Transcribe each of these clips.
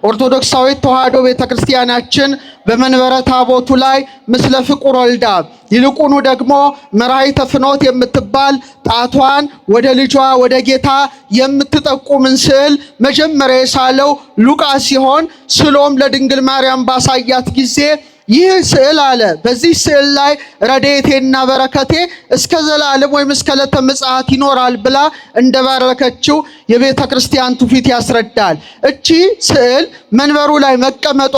ኦርቶዶክሳዊት ተዋሕዶ ቤተክርስቲያናችን በመንበረ ታቦቱ ላይ ምስለ ፍቁር ወልዳ ይልቁኑ ደግሞ መራሒተ ፍኖት የምትባል ጣቷን ወደ ልጇ ወደ ጌታ የምትጠቁምን ስዕል መጀመሪያ የሳለው ሉቃስ ሲሆን ስሎም ለድንግል ማርያም ባሳያት ጊዜ ይህ ስዕል አለ በዚህ ስዕል ላይ ረድኤቴና በረከቴ እስከ ዘላለም ወይም እስከ ዕለተ ምጽአት ይኖራል ብላ እንደባረከችው የቤተ ክርስቲያን ትውፊት ያስረዳል። እቺ ስዕል መንበሩ ላይ መቀመጧ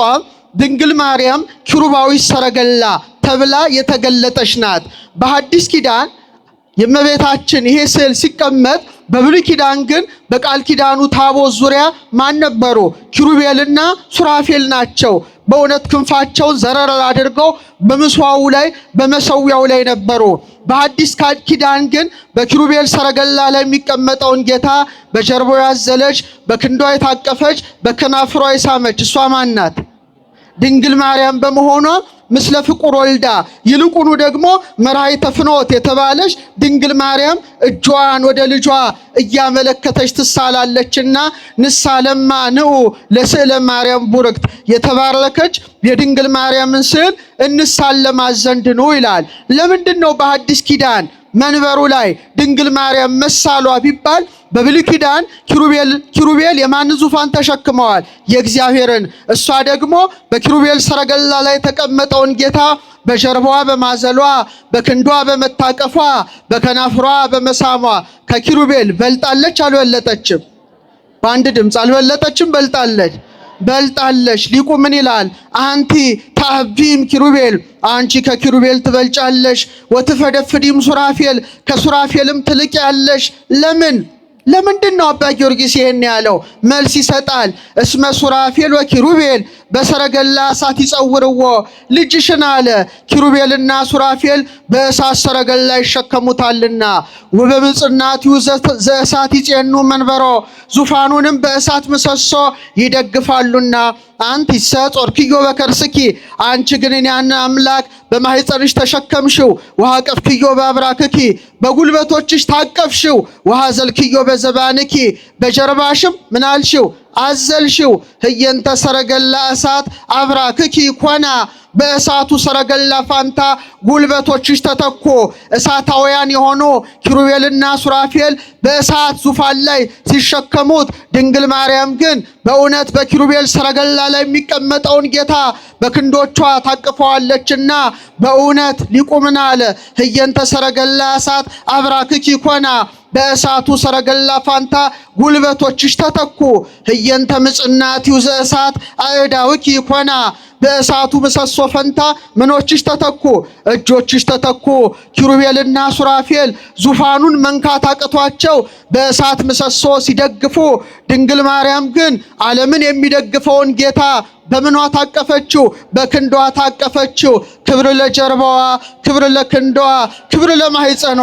ድንግል ማርያም ኪሩባዊ ሰረገላ ተብላ የተገለጠች ናት። በሐዲስ ኪዳን የእመቤታችን ይሄ ስዕል ሲቀመጥ በብሉይ ኪዳን ግን በቃል ኪዳኑ ታቦት ዙሪያ ማን ነበሩ? ኪሩቤልና ሱራፌል ናቸው። በእውነት ክንፋቸውን ዘረር አድርገው በምስዋው ላይ በመሰዊያው ላይ ነበሩ። በሐዲስ ኪዳን ግን በኪሩቤል ሰረገላ ላይ የሚቀመጠውን ጌታ በጀርባው ያዘለች፣ በክንዷ የታቀፈች፣ በከናፍሯ የሳመች እሷ ማን ናት? ድንግል ማርያም በመሆኗ ምስለ ፍቁር ወልዳ ይልቁኑ ደግሞ መራሒተ ፍኖት የተባለች ድንግል ማርያም እጇን ወደ ልጇ እያመለከተች ትሳላለችና ንሳለማ ንዑ ለስዕለ ማርያም ቡርክት የተባረከች የድንግል ማርያምን ስዕል እንሳለማት ዘንድ ነው ይላል። ለምንድነው በሐዲስ ኪዳን መንበሩ ላይ ድንግል ማርያም መሳሏ ቢባል በብሉይ ኪዳን ኪሩቤል የማን ዙፋን ተሸክመዋል? የእግዚአብሔርን። እሷ ደግሞ በኪሩቤል ሰረገላ ላይ የተቀመጠውን ጌታ በጀርባዋ በማዘሏ በክንዷ በመታቀፏ በከናፍሯ በመሳሟ ከኪሩቤል በልጣለች አልበለጠችም? በአንድ ድምፅ አልበለጠችም? በልጣለች። ሊቁ ምን ይላል? አንቲ ታህቢም ኪሩቤል፣ አንቺ ከኪሩቤል ትበልጫለሽ። ወትፈደፍዲም ሱራፌል፣ ከሱራፌልም ትልቅ ያለሽ። ለምንድነው አባ ጊዮርጊስ ይሄን ያለው? መልስ ይሰጣል። እስመ ሱራፌል ወኪሩቤል በሰረገላ እሳት ይጸውርዎ ልጅሽን አለ። ኪሩቤልና ሱራፌል በእሳት ሰረገላ ይሸከሙታልና ወበምጽናቲው ዘእሳት ይጼኑ መንበሮ፣ ዙፋኑንም በእሳት ምሰሶ ይደግፋሉና። አንቲሰ ጾርክዮ በከርስኪ፣ አንቺ ግን ያን አምላክ በማህፀንሽ ተሸከምሽው። ወሃቀፍክዮ በአብራክኪ፣ በጉልበቶችሽ ታቀፍሽው። ወሃዘልክዮ በዘባንኪ፣ በጀርባሽም ምናልሽው አዘልሽው። ህየንተ ሰረገላ እሳት አብራክኪ ኮና፣ በእሳቱ ሰረገላ ፋንታ ጉልበቶችሽ ተተኮ። እሳታውያን የሆኑ ኪሩቤልና ሱራፌል በእሳት ዙፋን ላይ ሲሸከሙት፣ ድንግል ማርያም ግን በእውነት በኪሩቤል ሰረገላ ላይ የሚቀመጠውን ጌታ በክንዶቿ ታቅፈዋለችና በእውነት ሊቁ ምን አለ? ህየንተ ሰረገላ እሳት አብራክኪ ኮና፣ በእሳቱ ሰረገላ ፋንታ ጉልበቶችሽ ተተኩ። ህየንተ ምጽናቲው ዘእሳት አእዳውኪ ኮና፣ በእሳቱ ምሰሶ ፈንታ ምኖችሽ ተተኩ? እጆችሽ ተተኩ። ኪሩቤልና ሱራፌል ዙፋኑን መንካት አቅቷቸው በእሳት ምሰሶ ሲደግፉ፣ ድንግል ማርያም ግን ዓለምን የሚደግፈውን ጌታ በምኗ ታቀፈችው? በክንዷ ታቀፈችው። ክብር ለጀርባዋ፣ ክብር ለክንዷ፣ ክብር ለማህፀኗ።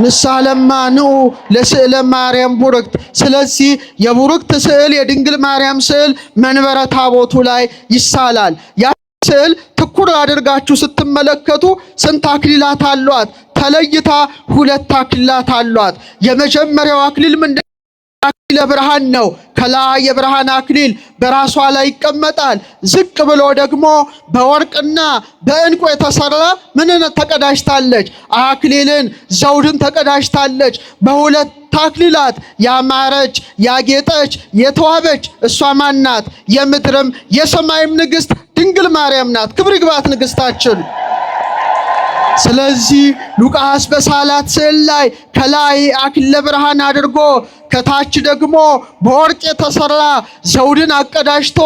ንሳለማ ንዑ ለስዕለ ማርያም ቡርክት። ስለዚህ የቡርክት ስዕል የድንግል ማርያም ስዕል መንበረ ታቦቱ ላይ ይሳላል። ያ ስዕል ትኩር አድርጋችሁ ስትመለከቱ ስንት አክሊላት አሏት? ተለይታ ሁለት አክሊላት አሏት። የመጀመሪያው አክሊል ምንድነው? አክሊለ ብርሃን ነው። ከላይ የብርሃን አክሊል በራሷ ላይ ይቀመጣል። ዝቅ ብሎ ደግሞ በወርቅና በእንቁ የተሰራ ምንን ተቀዳጅታለች? አክሊልን ዘውድን ተቀዳጅታለች። በሁለት አክሊላት ያማረች ያጌጠች የተዋበች እሷ ማን ናት? የምድርም የሰማይም ንግሥት ድንግል ማርያም ናት። ክብር ይግባት ንግሥታችን። ስለዚህ ሉቃስ በሳላት ስዕል ላይ ከላይ አክሊለ ብርሃን አድርጎ ከታች ደግሞ በወርቅ የተሰራ ዘውድን አቀዳጅቶ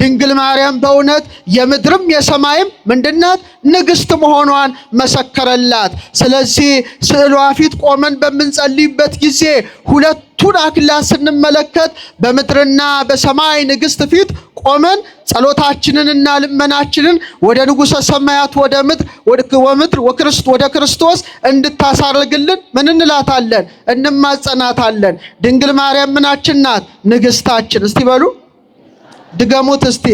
ድንግል ማርያም በእውነት የምድርም የሰማይም ምንድናት? ንግሥት መሆኗን መሰከረላት። ስለዚህ ስዕሏ ፊት ቆመን በምንጸልይበት ጊዜ ሁለቱን አክሊላት ስንመለከት በምድርና በሰማይ ንግሥት ፊት ቆመን ጸሎታችንንና ልመናችንን ወደ ንጉሠ ሰማያት ወደ ክርስቶስ እንድታሳርግልን ምን እንላታለን? እንማጸናታለን። ድንግል ማርያም ምናችን ናት? ንግሥታችን። እስቲ በሉ ድገሙት እስቲ።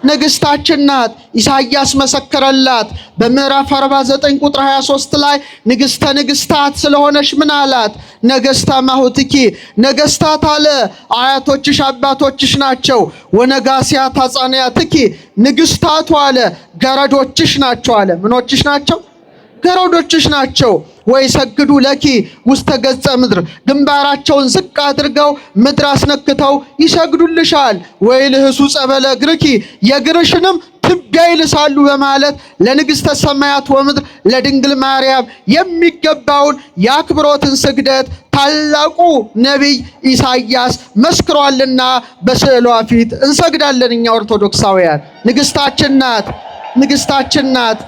ንግስታችን ናት። ኢሳይያስ መሰከረላት በምዕራፍ 49 ቁጥር 23 ላይ ንግስተ ንግስታት ስለሆነች ምን አላት? ነገስታ ማሁትኪ ነገስታት አለ አያቶችሽ አባቶችሽ ናቸው። ወነጋሲያት አጻንያትኪ ንግስታቱ አለ ገረዶችሽ ናቸው አለ። ምኖችሽ ናቸው? ገረዶችሽ ናቸው። ወይ ሰግዱ ለኪ ውስተ ገጸ ምድር ግንባራቸውን ዝቅ አድርገው ምድር አስነክተው ይሰግዱልሻል። ወይ ልህሱ ጸበለ እግርኪ የእግርሽንም ትቢያ ይልሳሉ በማለት ለንግሥተ ሰማያት ወምድር ለድንግል ማርያም የሚገባውን የአክብሮትን ስግደት ታላቁ ነቢይ ኢሳይያስ መስክሯልና በስዕሏ ፊት እንሰግዳለን እኛ ኦርቶዶክሳውያን። ንግሥታችን ናት፣ ንግሥታችን ናት።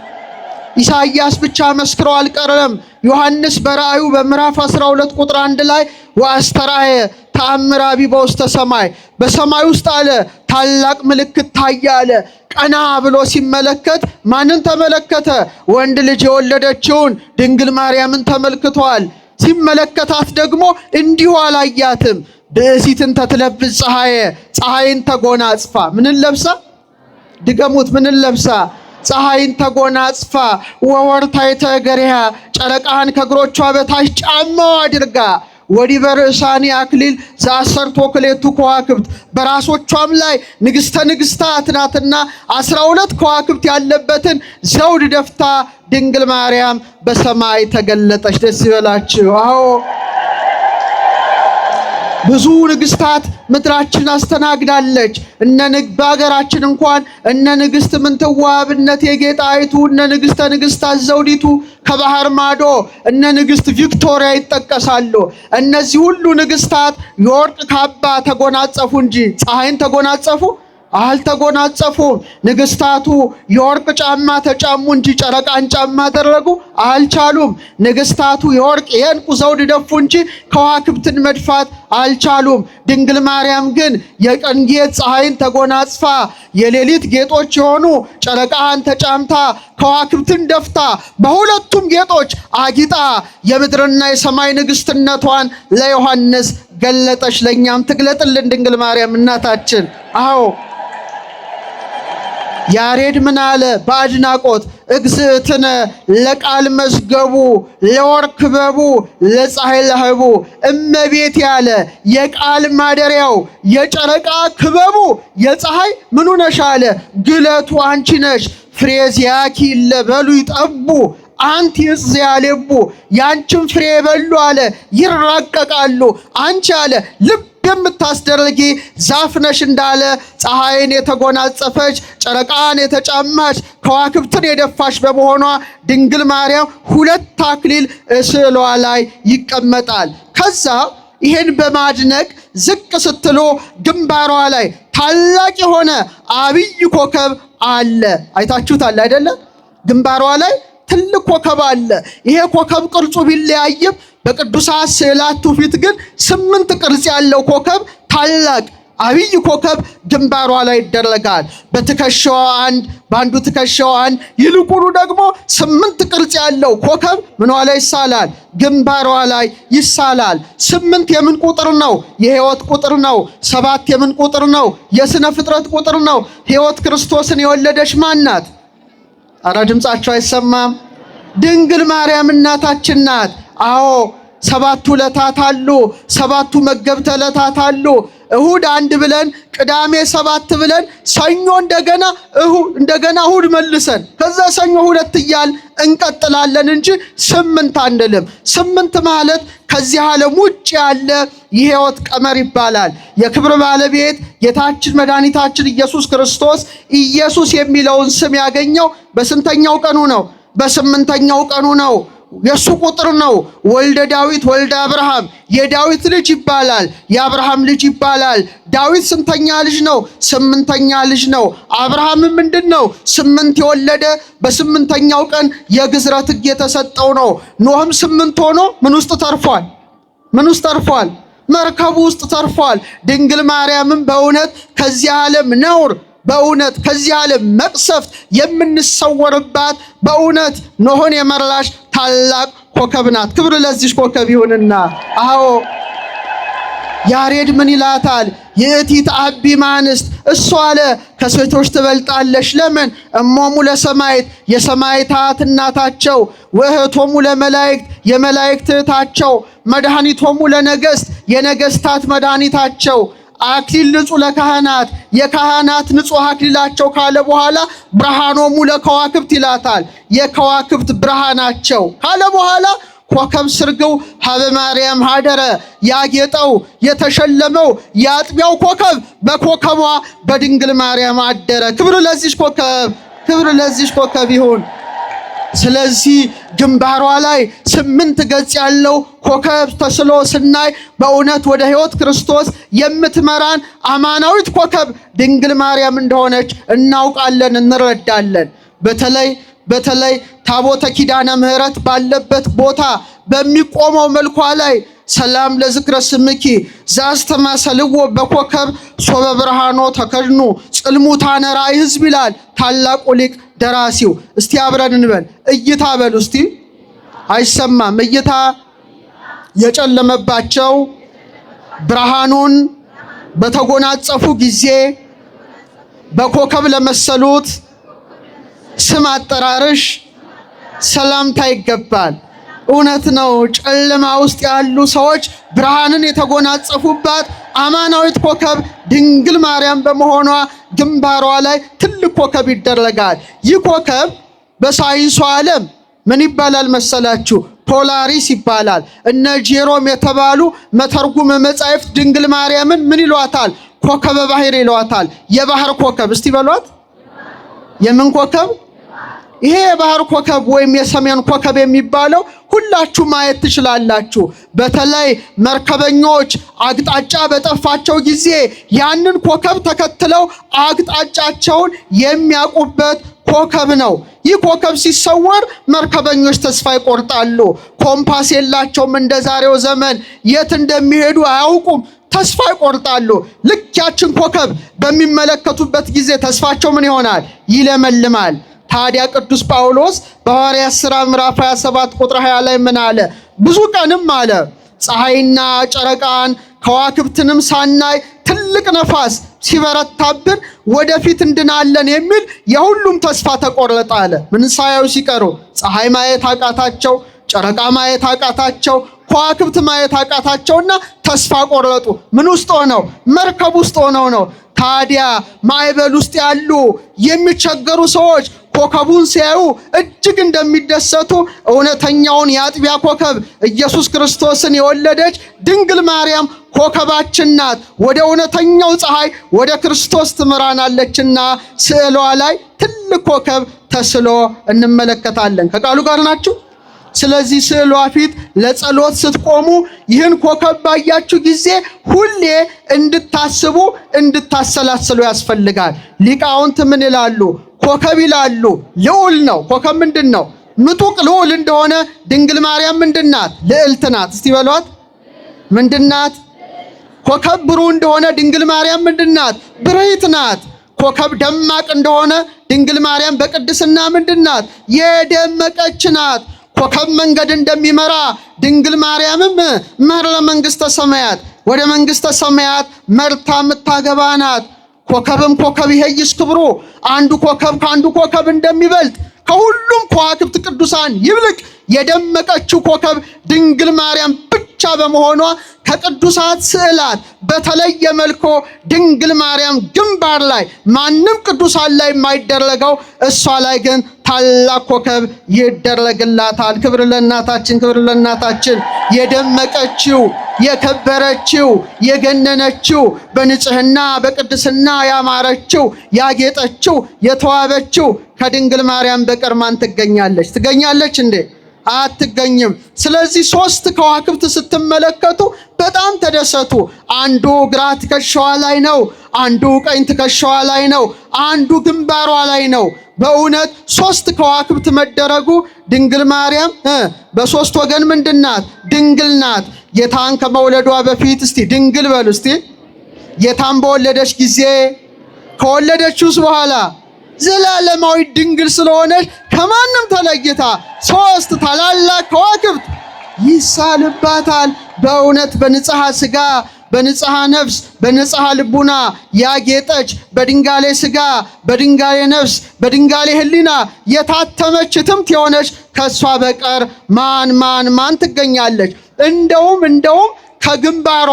ኢሳይያስ ብቻ መስክሮ አልቀረም። ዮሐንስ በራእዩ በምዕራፍ 12 ቁጥር 1 ላይ ወአስተርአየ ተአምረ አቢበ ውስተ ሰማይ በሰማይ ውስጥ አለ ታላቅ ምልክት ታየ አለ። ቀና ብሎ ሲመለከት ማንን ተመለከተ? ወንድ ልጅ የወለደችውን ድንግል ማርያምን ተመልክቷል። ሲመለከታት ደግሞ እንዲሁ አላያትም። ብእሲትን ተትለብስ ፀሐየ ፀሐይን ተጎናጽፋ ምንን ለብሳ? ድገሙት፣ ምንን ለብሳ? ፀሐይን ተጎናጽፋ ወወርታይተ እገሪሃ ጨረቃን ከእግሮቿ በታች ጫማው አድርጋ ወዲበ ርእሳኒ አክሊል ዘአሰርቶ ክሌቱ ከዋክብት በራሶቿም ላይ ንግሥተ ንግሥታት ናትና 12 ከዋክብት ያለበትን ዘውድ ደፍታ ድንግል ማርያም በሰማይ ተገለጠች። ደስ ይበላችሁ። አዎ ብዙ ንግስታት ምድራችን አስተናግዳለች። በሀገራችን እንኳን እነ ንግስት ምንትዋብ እነ እቴጌ ጣይቱ እነ ንግስተ ንግስታት ዘውዲቱ ከባህር ማዶ እነ ንግስት ቪክቶሪያ ይጠቀሳሉ። እነዚህ ሁሉ ንግስታት የወርቅ ካባ ተጎናጸፉ እንጂ ፀሐይን ተጎናጸፉ አልተጎናጸፉም። ንግስታቱ የወርቅ ጫማ ተጫሙ እንጂ ጨረቃን ጫማ አደረጉ አልቻሉም። ንግስታቱ የወርቅ የዕንቁ ዘውድ ደፉ እንጂ ከዋክብትን መድፋት አልቻሉም። ድንግል ማርያም ግን የቀን ጌጥ ፀሐይን ተጎናጽፋ የሌሊት ጌጦች የሆኑ ጨረቃን ተጫምታ ከዋክብትን ደፍታ በሁለቱም ጌጦች አጊጣ የምድርና የሰማይ ንግስትነቷን ለዮሐንስ ገለጠች። ለኛም ትግለጥልን ድንግል ማርያም እናታችን። አዎ ያሬድ ምን አለ በአድናቆት? እግዝእትነ ለቃል መዝገቡ ለወርቅ ክበቡ ለፀሐይ ለህቡ እመቤት ያለ የቃል ማደሪያው የጨረቃ ክበቡ የፀሐይ ምኑ ነሽ አለ ግለቱ አንቺ ነሽ። ፍሬዚያኪ ለበሉ ይጠቡ አንቲ ያሌቡ ያንቺን ፍሬ በሉ አለ ይራቀቃሉ። አንቺ አለ ልብ የምታስደርጊ ዛፍ ነሽ እንዳለ ፀሐይን የተጎናጸፈች ጨረቃን የተጫማች ከዋክብትን የደፋች በመሆኗ ድንግል ማርያም 2 አክሊል ስዕሏ ላይ ይቀመጣል። ከዛ ይሄን በማድነቅ ዝቅ ስትሉ ግንባሯ ላይ ታላቅ የሆነ አብይ ኮከብ አለ። አይታችሁታል አይደለ? ግንባሯ ላይ ትልቅ ኮከብ አለ። ይሄ ኮከብ ቅርጹ ቢለያይም በቅዱሳት ስዕላት ትውፊት ግን 8 ቅርጽ ያለው ኮከብ ታላቅ አብይ ኮከብ ግንባሯ ላይ ይደረጋል። በትከሻዋ አንድ፣ በአንዱ ትከሻዋ አንድ፣ ይልቁኑ ደግሞ 8 ቅርጽ ያለው ኮከብ ምኗ ላይ ይሳላል? ግንባሯ ላይ ይሳላል። 8 የምን ቁጥር ነው? የሕይወት ቁጥር ነው። 7 የምን ቁጥር ነው? የሥነ ፍጥረት ቁጥር ነው። ሕይወት ክርስቶስን የወለደች ማን ናት? አረ ድምጻቸው አይሰማም። ድንግል ማርያም እናታችን ናት። አዎ 7 ዕለታት አሉ። 7 መገብተ ዕለታት አሉ። እሁድ 1 ብለን ቅዳሜ 7 ብለን ሰኞ እንደገና እሁድ መልሰን ከዛ ሰኞ 2 እያል እንቀጥላለን እንጂ 8 አንልም። 8 ማለት ከዚህ ዓለም ውጭ ያለ የሕይወት ቀመር ይባላል። የክብር ባለቤት ጌታችን መድኃኒታችን ኢየሱስ ክርስቶስ ኢየሱስ የሚለውን ስም ያገኘው በስንተኛው ቀኑ ነው? በ8ኛው ቀኑ ነው። የሱ ቁጥር ነው። ወልደ ዳዊት ወልደ አብርሃም የዳዊት ልጅ ይባላል፣ የአብርሃም ልጅ ይባላል። ዳዊት ስንተኛ ልጅ ነው? 8ኛ ልጅ ነው። አብርሃም ምንድነው? 8 የወለደ በ8ኛው ቀን የግዝረት ሕግ የተሰጠው ነው። ኖህም 8 ሆኖ ምን ውስጥ ተርፏል? ምን ውስጥ ተርፏል? መርከቡ ውስጥ ተርፏል። ድንግል ማርያምም በእውነት ከዚህ ዓለም ነውር በእውነት ከዚህ ዓለም መቅሰፍት የምንሰወርባት በእውነት ኖህን የመራሽ ታላቅ ኮከብ ናት። ክብር ለዚህ ኮከብ ይሁንና አዎ ያሬድ ምን ይላታል? ይእቲ ተአቢ ማንስት፣ እሷ አለ ከሴቶች ትበልጣለች። ለምን? እሞሙ ለሰማይት፣ የሰማይታት እናታቸው፣ ወእህቶሙ ለመላእክት፣ የመላእክት እህታቸው፣ መድኃኒቶሙ ለነገሥት፣ የነገሥታት መድኃኒታቸው፣ አክሊል ንጹሕ ለካህናት፣ የካህናት ንጹሕ አክሊላቸው ካለ በኋላ ብርሃኖሙ ለከዋክብት ይላታል። የከዋክብት ብርሃናቸው ካለ በኋላ ኮከብ ስርግው ሀበ ማርያም ሀደረ፣ ያጌጠው የተሸለመው የአጥቢያው ኮከብ በኮከቧ በድንግል ማርያም አደረ። ክብር ለዚህ ኮከብ፣ ክብር ለዚህ ኮከብ ይሁን። ስለዚህ ግንባሯ ላይ 8 ገጽ ያለው ኮከብ ተስሎ ስናይ በእውነት ወደ ሕይወት ክርስቶስ የምትመራን አማናዊት ኮከብ ድንግል ማርያም እንደሆነች እናውቃለን፣ እንረዳለን። በተለይ ታቦተ ኪዳነ ምሕረት ባለበት ቦታ በሚቆመው መልኳ ላይ ሰላም ለዝክረ ስምኪ ዘአስተማሰልዎ በኮከብ ሶበ ብርሃኖ ተከድኑ ጽልሙታነ ራእይ ሕዝብ ይላል ታላቁ ሊቅ ደራሲው። እስቲ አብረን እንበል እይታ በሉ እስቲ። አይሰማም። እይታ የጨለመባቸው ብርሃኑን በተጎናጸፉ ጊዜ በኮከብ ለመሰሉት ስም አጠራርሽ ሰላምታ ይገባል። እውነት ነው። ጨለማ ውስጥ ያሉ ሰዎች ብርሃንን የተጎናጸፉባት አማናዊት ኮከብ ድንግል ማርያም በመሆኗ ግንባሯ ላይ ትልቅ ኮከብ ይደረጋል። ይህ ኮከብ በሳይንሱ ዓለም ምን ይባላል መሰላችሁ? ፖላሪስ ይባላል። እነ ጄሮም የተባሉ መተርጉመ መጻሕፍት ድንግል ማርያምን ምን ይሏታል? ኮከበ ባህር ይሏታል። የባህር ኮከብ እስቲ በሏት። የምን ኮከብ? ይሄ የባህር ኮከብ ወይም የሰሜን ኮከብ የሚባለው ሁላችሁ ማየት ትችላላችሁ። በተለይ መርከበኞች አቅጣጫ በጠፋቸው ጊዜ ያንን ኮከብ ተከትለው አቅጣጫቸውን የሚያውቁበት ኮከብ ነው። ይህ ኮከብ ሲሰወር መርከበኞች ተስፋ ይቆርጣሉ። ኮምፓስ የላቸውም። እንደ ዛሬው ዘመን የት እንደሚሄዱ አያውቁም። ተስፋ ይቆርጣሉ። ልክ ያችን ኮከብ በሚመለከቱበት ጊዜ ተስፋቸው ምን ይሆናል? ይለመልማል። ታዲያ ቅዱስ ጳውሎስ በሐዋርያት ሥራ ምዕራፍ 27 ቁጥር 20 ላይ ምን አለ? ብዙ ቀንም አለ ፀሐይና ጨረቃን ከዋክብትንም ሳናይ ትልቅ ነፋስ ሲበረታብን ወደፊት እንድናለን የሚል የሁሉም ተስፋ ተቆረጠ አለ። ምን ሳያዩ ሲቀሩ ፀሐይ ማየት አቃታቸው፣ ጨረቃ ማየት አቃታቸው፣ ከዋክብት ማየት አቃታቸውና ተስፋ ቆረጡ። ምን ውስጥ ሆነው? መርከብ ውስጥ ሆነው ነው። ታዲያ ማዕበል ውስጥ ያሉ የሚቸገሩ ሰዎች ኮከቡን ሲያዩ እጅግ እንደሚደሰቱ እውነተኛውን የአጥቢያ ኮከብ ኢየሱስ ክርስቶስን የወለደች ድንግል ማርያም ኮከባችን ናት። ወደ እውነተኛው ፀሐይ ወደ ክርስቶስ ትመራናለችና ስዕሏ ላይ ትልቅ ኮከብ ተስሎ እንመለከታለን። ከቃሉ ጋር ናችሁ? ስለዚህ ስዕሏ ፊት ለጸሎት ስትቆሙ ይህን ኮከብ ባያችሁ ጊዜ ሁሌ እንድታስቡ እንድታሰላስሉ ያስፈልጋል። ሊቃውንት ምን ይላሉ? ኮከብ ይላሉ ልዑል ነው። ኮከብ ምንድን ነው? ምጡቅ ልዑል እንደሆነ ድንግል ማርያም ምንድን ናት? ልዕልት ናት። እስቲ በሏት። ምንድን ናት? ኮከብ ብሩህ እንደሆነ ድንግል ማርያም ምንድን ናት? ብርሂት ናት። ኮከብ ደማቅ እንደሆነ ድንግል ማርያም በቅድስና ምንድን ናት? የደመቀች ናት። ኮከብ መንገድ እንደሚመራ ድንግል ማርያምም መር ለመንግስተ ሰማያት ወደ መንግስተ ሰማያት መርታ የምታገባ ናት። ኮከብም ኮከብ ይሄይስ ክብሩ፣ አንዱ ኮከብ ከአንዱ ኮከብ እንደሚበልጥ ከሁሉም ከዋክብት ቅዱሳን ይብልቅ የደመቀችው ኮከብ ድንግል ማርያም ብቻ በመሆኗ ከቅዱሳት ስዕላት በተለየ መልኩ ድንግል ማርያም ግንባር ላይ ማንም ቅዱሳን ላይ የማይደረገው እሷ ላይ ግን ታላቅ ኮከብ ይደረግላታል። ክብር ለእናታችን፣ ክብር ለእናታችን። የደመቀችው የከበረችው የገነነችው በንጽህና በቅድስና ያማረችው ያጌጠችው የተዋበችው ከድንግል ማርያም በቀር ማን ትገኛለች? ትገኛለች እንዴ? አትገኝም። ስለዚህ 3 ከዋክብት ስትመለከቱ በጣም ተደሰቱ። አንዱ ግራ ትከሻዋ ላይ ነው፣ አንዱ ቀኝ ትከሻዋ ላይ ነው፣ አንዱ ግንባሯ ላይ ነው። በእውነት 3 ከዋክብት መደረጉ ድንግል ማርያም በ3 ወገን ምንድን ናት? ድንግል ናት። ጌታን ከመውለዷ በፊት እስቲ ድንግል በሉ እስቲ። ጌታን በወለደች ጊዜ ከወለደችውስ በኋላ ዘላለማዊ ድንግል ስለሆነች ከማንም ተለይታ 3 ታላላቅ ከዋክብት ይሳልባታል። በእውነት በንጽሐ ሥጋ በንጽሐ ነፍስ በንጽሐ ልቡና ያጌጠች በድንጋሌ ሥጋ በድንጋሌ ነፍስ በድንጋሌ ሕሊና የታተመች ትምት የሆነች ከሷ በቀር ማን ትገኛለች? እንደውም ከግንባሯ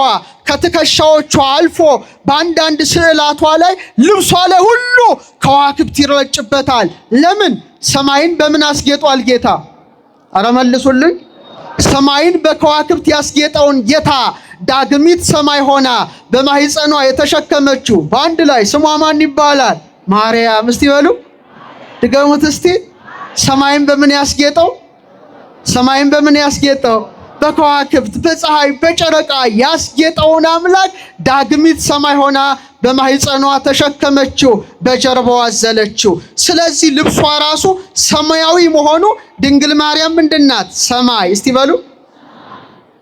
ከትከሻዎቿ አልፎ በአንዳንድ ስዕላቷ ላይ ልብሷ ላይ ሁሉ ከዋክብት ይረጭበታል። ለምን? ሰማይን በምን አስጌጧል ጌታ? አረ መልሱልኝ። ሰማይን በከዋክብት ያስጌጠውን ጌታ ዳግሚት ሰማይ ሆና በማህፀኗ የተሸከመችው በአንድ ላይ ስሟ ማን ይባላል? ማርያም። እስቲ በሉ ድገሙት እስቲ። ሰማይን በምን ያስጌጠው? ሰማይን በምን ያስጌጠው? በከዋክብት በፀሐይ በጨረቃ ያስጌጠውን አምላክ ዳግሚት ሰማይ ሆና በማህፀኗ ተሸከመችው፣ በጀርባዋ አዘለችው። ስለዚህ ልብሷ ራሱ ሰማያዊ መሆኑ ድንግል ማርያም ምንድናት? ሰማይ። እስቲ በሉ።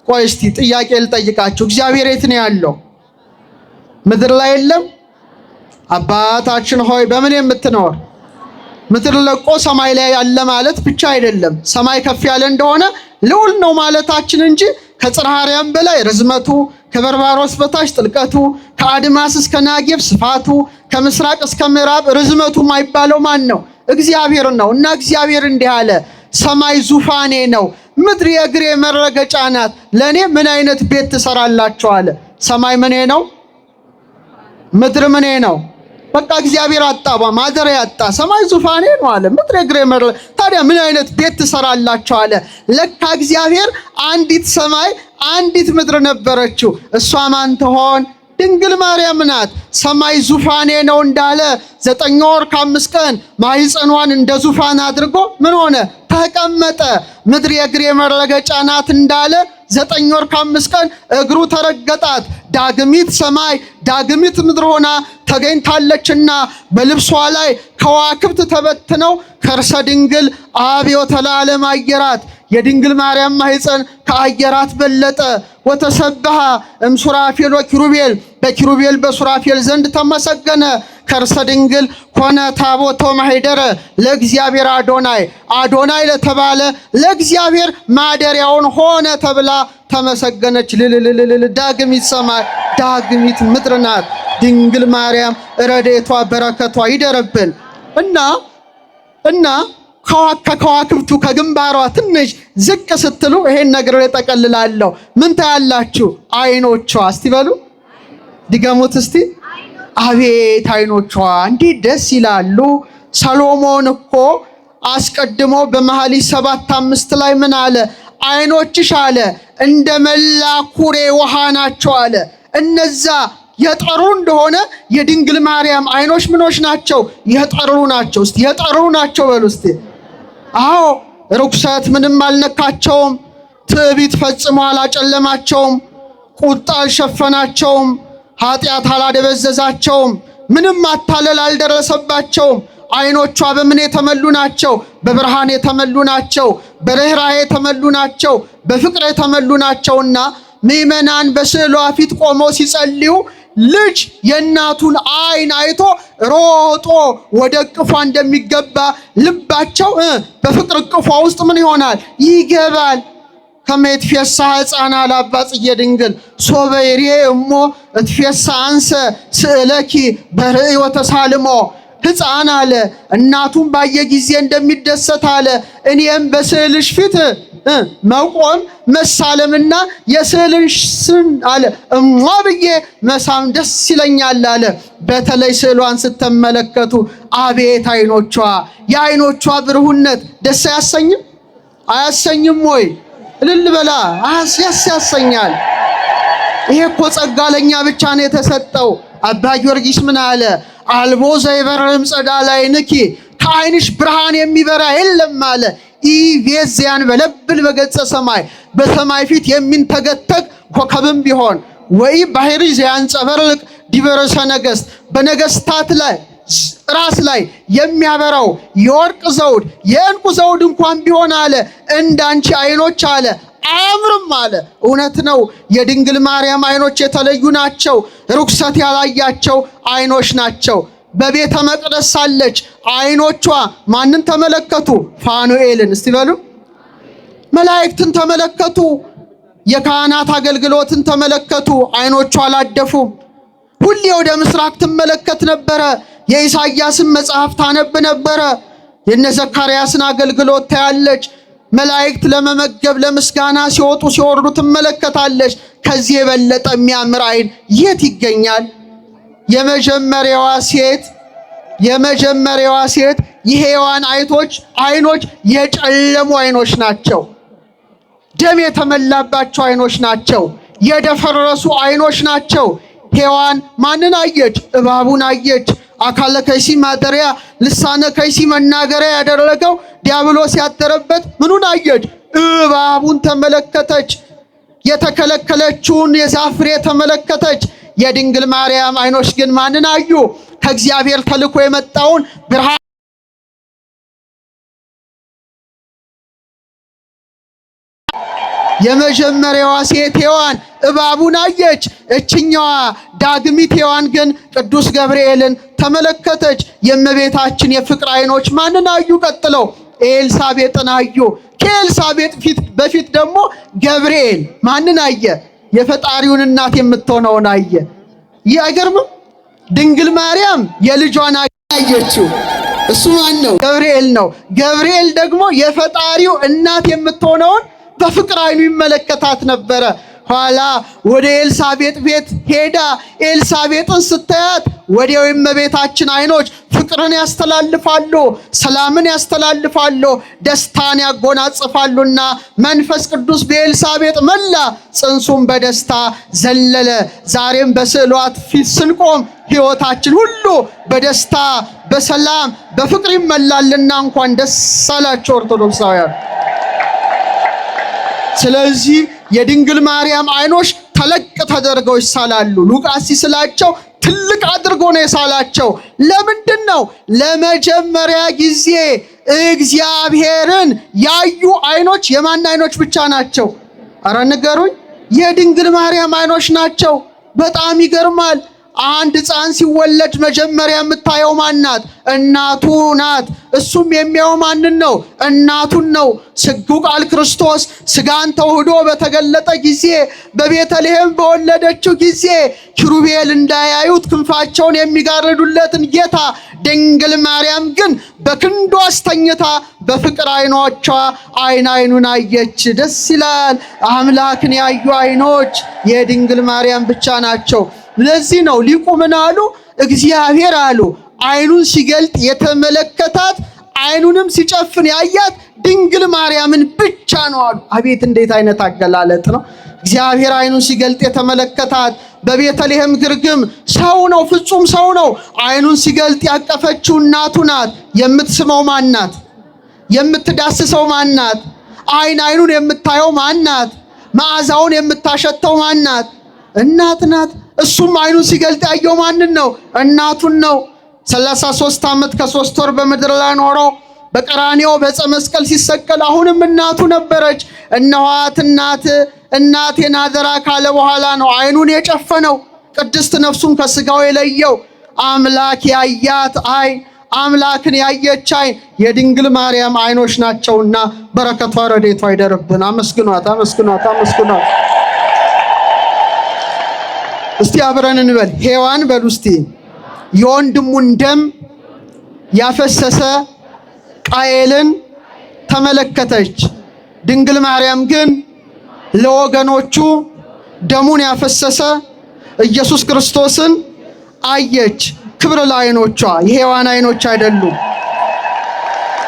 ቆይ እስቲ ጥያቄ ልጠይቃችሁ። እግዚአብሔር የት ነው ያለው? ምድር ላይ የለም? አባታችን ሆይ በምን የምትኖር? ምድር ለቆ ሰማይ ላይ ያለ ማለት ብቻ አይደለም። ሰማይ ከፍ ያለ እንደሆነ ልዑል ነው ማለታችን እንጂ ከጽርሐ አርያም በላይ ርዝመቱ፣ ከበርባሮስ በታች ጥልቀቱ፣ ከአድማስ እስከ ናጌብ ስፋቱ፣ ከምስራቅ እስከ ምዕራብ ርዝመቱ የማይባለው ማን ነው? እግዚአብሔር ነው። እና እግዚአብሔር እንዲህ አለ፣ ሰማይ ዙፋኔ ነው፣ ምድር የእግሬ መረገጫ ናት። ለእኔ ምን አይነት ቤት ትሰራላችሁ አለ። ሰማይ ምኔ ነው? ምድር ምኔ ነው? በቃ እግዚአብሔር አጣባ ማደሪያ ያጣ። ሰማይ ዙፋኔ ነው አለ፣ ምድር የእግሬ መረገጫ። ታዲያ ምን አይነት ቤት ትሰራላችሁ አለ። ለካ እግዚአብሔር አንዲት ሰማይ አንዲት ምድር ነበረችው። እሷ ማን ትሆን? ድንግል ማርያም ናት። ሰማይ ዙፋኔ ነው እንዳለ 9 ወር ከ5 ቀን ማህፀኗን እንደ ዙፋን አድርጎ ምን ሆነ? ተቀመጠ። ምድር የእግሬ መረገጫ ናት እንዳለ 9 ወር ከ5 ቀን እግሩ ተረገጣት። ዳግሚት ሰማይ ዳግሚት ምድር ሆና ተገኝታለችና በልብሷ ላይ ከዋክብት ተበትነው ከርሰ ድንግል አብዮተ ለዓለም አየራት። የድንግል ማርያም ማህፀን ከአየራት በለጠ። ወተሰብሐ እምሱራፌል ወኪሩቤል፣ በኪሩቤል በሱራፌል ዘንድ ተመሰገነ። ከርሰ ድንግል ኮነ ታቦተ ማኅደረ ለእግዚአብሔር አዶናይ፣ አዶናይ ለተባለ ለእግዚአብሔር ማደሪያውን ሆነ ተብላ ተመሰገነች። ልልልልል ዳግሚት ሰማይ ዳግሚት ምድር ናት ድንግል ማርያም። ረድኤቷ በረከቷ ይደረብን እና ከከዋክብቱ ከግንባሯ ትንሽ ዝቅ ስትሉ ይሄን ነገር ጠቀልላለሁ። ምን ታያላችሁ? አይኖቿ። እስቲ በሉ ድገሙት እስቲ። አቤት አይኖቿ እንዴት ደስ ይላሉ። ሰሎሞን እኮ አስቀድሞ በመኃልየ 7:5 ላይ ምን አለ? አይኖችሽ አለ እንደ መላ ኩሬ ውሃ ናቸው አለ። እነዛ የጠሩ እንደሆነ የድንግል ማርያም አይኖች ምኖች ናቸው? የጠሩ ናቸው። እስቲ የጠሩ ናቸው በሉ እስቲ። አዎ ርኩሰት ምንም አልነካቸውም። ትዕቢት ፈጽሞ አላጨለማቸውም። ቁጣ አልሸፈናቸውም። ኃጢአት አላደበዘዛቸውም። ምንም ማታለል አልደረሰባቸውም። አይኖቿ በምን የተመሉ ናቸው? በብርሃን የተመሉ ናቸው። በርኅራኄ የተመሉ ናቸው። በፍቅር የተመሉ ናቸውና ምእመናን በስዕሏ ፊት ቆመው ሲጸልዩ ልጅ የእናቱን አይን አይቶ ሮጦ ወደ እቅፏ እንደሚገባ ልባቸው በፍቅር እቅፏ ውስጥ ምን ይሆናል? ይገባል። ከመትፌሳ ሕፃና ለአባጽየ ድንግል ሶበይሬ እሞ እትፌሳ አንሰ ስዕለኪ በርእይ ወተሳልሞ። ሕፃን አለ እናቱን ባየ ጊዜ እንደሚደሰት አለ እኔም በስዕልሽ ፊት መቆም መሳለምና የስዕልሽን አለ እሟ ብዬ መሳም ደስ ይለኛል አለ። በተለይ ስዕሏን ስትመለከቱ አቤት አይኖቿ፣ የአይኖቿ ብሩህነት ደስ አያሰኝም? አያሰኝም ወይ? እልል በላ ያሰኛል። ይሄ እኮ ጸጋ ለኛ ብቻ ነው የተሰጠው። አባ ጊዮርጊስ ምን አለ? አልቦ ዘይበርም ጸዳለ ዓይንኪ፣ ከዓይንሽ ብርሃን የሚበራ የለም አለ። ኢቬዚያን በለብል በገጸ ሰማይ፣ በሰማይ ፊት የሚንተገተግ ኮከብም ቢሆን ወይ ባህሪ ዘያንጸበርቅ ዲበ ርእሰ ነገሥት፣ በነገስታት ላይ ራስ ላይ የሚያበራው የወርቅ ዘውድ የዕንቁ ዘውድ እንኳን ቢሆን አለ እንዳንቺ አይኖች አለ አያምርም አለ። እውነት ነው። የድንግል ማርያም አይኖች የተለዩ ናቸው። ርኩሰት ያላያቸው አይኖች ናቸው። በቤተ መቅደስ ሳለች አይኖቿ ማንን ተመለከቱ? ፋኑኤልን። እስቲ በሉ መላእክትን ተመለከቱ። የካህናት አገልግሎትን ተመለከቱ። አይኖቿ አላደፉም። ሁሌ ወደ ምስራቅ ትመለከት ነበረ። የኢሳይያስን መጽሐፍ ታነብ ነበረ። የነ ዘካርያስን አገልግሎት ታያለች። መላእክት ለመመገብ ለምስጋና ሲወጡ ሲወርዱ ትመለከታለች። ከዚህ የበለጠ የሚያምር አይን የት ይገኛል? የመጀመሪያዋ ሴት የሔዋን አይኖች የጨለሙ አይኖች ናቸው። ደም የተመላባቸው አይኖች ናቸው። የደፈረሱ አይኖች ናቸው። ሔዋን ማንን አየች? እባቡን አየች። አካለ ከይሲ ማደሪያ ልሳነ ከይሲ መናገሪያ ያደረገው ዲያብሎስ ያደረበት ምኑን አየች? እባቡን ተመለከተች። የተከለከለችውን የዛፍ ፍሬ ተመለከተች። የድንግል ማርያም አይኖች ግን ማንን አዩ? ከእግዚአብሔር ተልኮ የመጣውን ብርሃን። የመጀመሪያዋ ሴት ሔዋን እባቡን አየች። እችኛዋ ዳግሚት ሔዋን ግን ቅዱስ ገብርኤልን ተመለከተች። የእመቤታችን የፍቅር አይኖች ማንን አዩ? ቀጥለው ኤልሳቤጥን አዩ። ከኤልሳቤጥ በፊት ደግሞ ገብርኤል ማንን አየ? የፈጣሪውን እናት የምትሆነውን አየ። ይህ አይገርምም? ድንግል ማርያም የልጇን አየችው። እሱ ማን ነው? ገብርኤል ነው። ገብርኤል ደግሞ የፈጣሪው እናት የምትሆነውን በፍቅር አይኑ ይመለከታት ነበረ። ኋላ ወደ ኤልሳቤጥ ቤት ሄዳ ኤልሳቤጥን ስታያት ወዲያው የእመቤታችን አይኖች ፍቅርን ያስተላልፋሉ፣ ሰላምን ያስተላልፋሉ፣ ደስታን ያጎናጽፋሉና መንፈስ ቅዱስ በኤልሳቤጥ መላ፣ ጽንሱም በደስታ ዘለለ። ዛሬም በስዕሏት ፊት ስንቆም ሕይወታችን ሁሉ በደስታ በሰላም በፍቅር ይመላልና እንኳን ደስ አላችሁ ኦርቶዶክሳውያን። ስለዚህ የድንግል ማርያም አይኖች ተለቅ ተደርገው ይሳላሉ። ሉቃስ ሲስላቸው ትልቅ አድርጎ ነው የሳላቸው። ለምንድን ነው? ለመጀመሪያ ጊዜ እግዚአብሔርን ያዩ አይኖች የማን አይኖች ብቻ ናቸው? አረ ንገሩኝ። የድንግል ማርያም አይኖች ናቸው። በጣም ይገርማል። አንድ ሕፃን ሲወለድ መጀመሪያ የምታየው ማናት? እናቱ ናት። እሱም የሚያየው ማንን ነው? እናቱን ነው። ስግው ቃል ክርስቶስ ስጋን ተዋህዶ በተገለጠ ጊዜ በቤተልሔም በወለደችው ጊዜ ኪሩቤል እንዳያዩት ክንፋቸውን የሚጋርዱለትን ጌታ ድንግል ማርያም ግን በክንዷ አስተኝታ በፍቅር አይኖቿ አይኑን አየች። ደስ ይላል። አምላክን ያዩ አይኖች የድንግል ማርያም ብቻ ናቸው። ለዚህ ነው ሊቁ ምን አሉ? እግዚአብሔር አሉ አይኑን ሲገልጥ የተመለከታት አይኑንም ሲጨፍን ያያት ድንግል ማርያምን ብቻ ነው አሉ። አቤት እንዴት አይነት አገላለጥ ነው! እግዚአብሔር አይኑን ሲገልጥ የተመለከታት በቤተልሔም ግርግም ሰው ነው፣ ፍጹም ሰው ነው። አይኑን ሲገልጥ ያቀፈችው እናቱ ናት። የምትስመው ማናት? የምትዳስሰው ማናት? አይኑን የምታየው ማናት? መዓዛውን የምታሸተው ማናት? እናት ናት። እሱም አይኑን ሲገልጥ ያየው ማንን ነው? እናቱን ነው። 33 ዓመት ከ3 ወር በምድር ላይ ኖሮ በቀራንዮ በዕፀ መስቀል ሲሰቀል አሁንም እናቱ ነበረች። እነኋት እናቴን አደራ ካለ በኋላ ነው አይኑን የጨፈነው። ቅድስት ነፍሱን ከስጋው የለየው። አምላክ ያያት አይን፣ አምላክን ያየች አይን የድንግል ማርያም አይኖች ናቸውና በረከቷ ረድኤቷ ይደርብን። አመስግኗት፣ አመስግኗት፣ አመስግኗት። እስቲ አብረን እንበል። ሔዋን በሉ እስቲ የወንድሙን ደም ያፈሰሰ ቃየልን ተመለከተች። ድንግል ማርያም ግን ለወገኖቹ ደሙን ያፈሰሰ ኢየሱስ ክርስቶስን አየች። ክብር ለዓይኖቿ። የሔዋን አይኖች አይደሉም።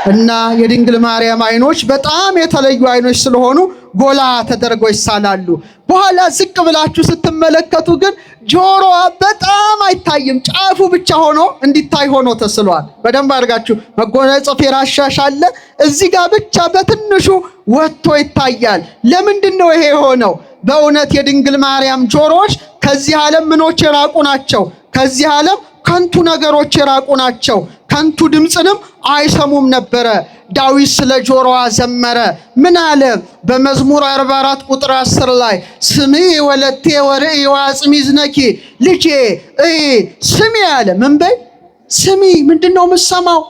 እና የድንግል ማርያም አይኖች በጣም የተለዩ አይኖች ስለሆኑ ጎላ ተደርገው ይሳላሉ። በኋላ ዝቅ ብላችሁ ስትመለከቱ ግን ጆሮዋ በጣም አይታይም፣ ጫፉ ብቻ ሆኖ እንዲታይ ሆኖ ተስሏል። በደንብ አድርጋችሁ መጎናጸፊያ አሻሻለ እዚህ ጋር ብቻ በትንሹ ወጥቶ ይታያል። ለምንድን ነው ይሄ የሆነው? በእውነት የድንግል ማርያም ጆሮዎች ከዚህ ዓለም ምኖች የራቁ ናቸው። ከዚህ ዓለም ከንቱ ነገሮች የራቁ ናቸው። ከንቱ ድምፅንም አይሰሙም ነበረ። ዳዊት ስለ ጆሮዋ ዘመረ። ምን አለ? በመዝሙር 44 ቁጥር 10 ላይ ስሚ ወለቴ ወርኢ ወአጽሚ ዝነኪ፣ ልጄ ስሚ አለ። ምን በይ? ስሚ። ምንድነው የምትሰማው?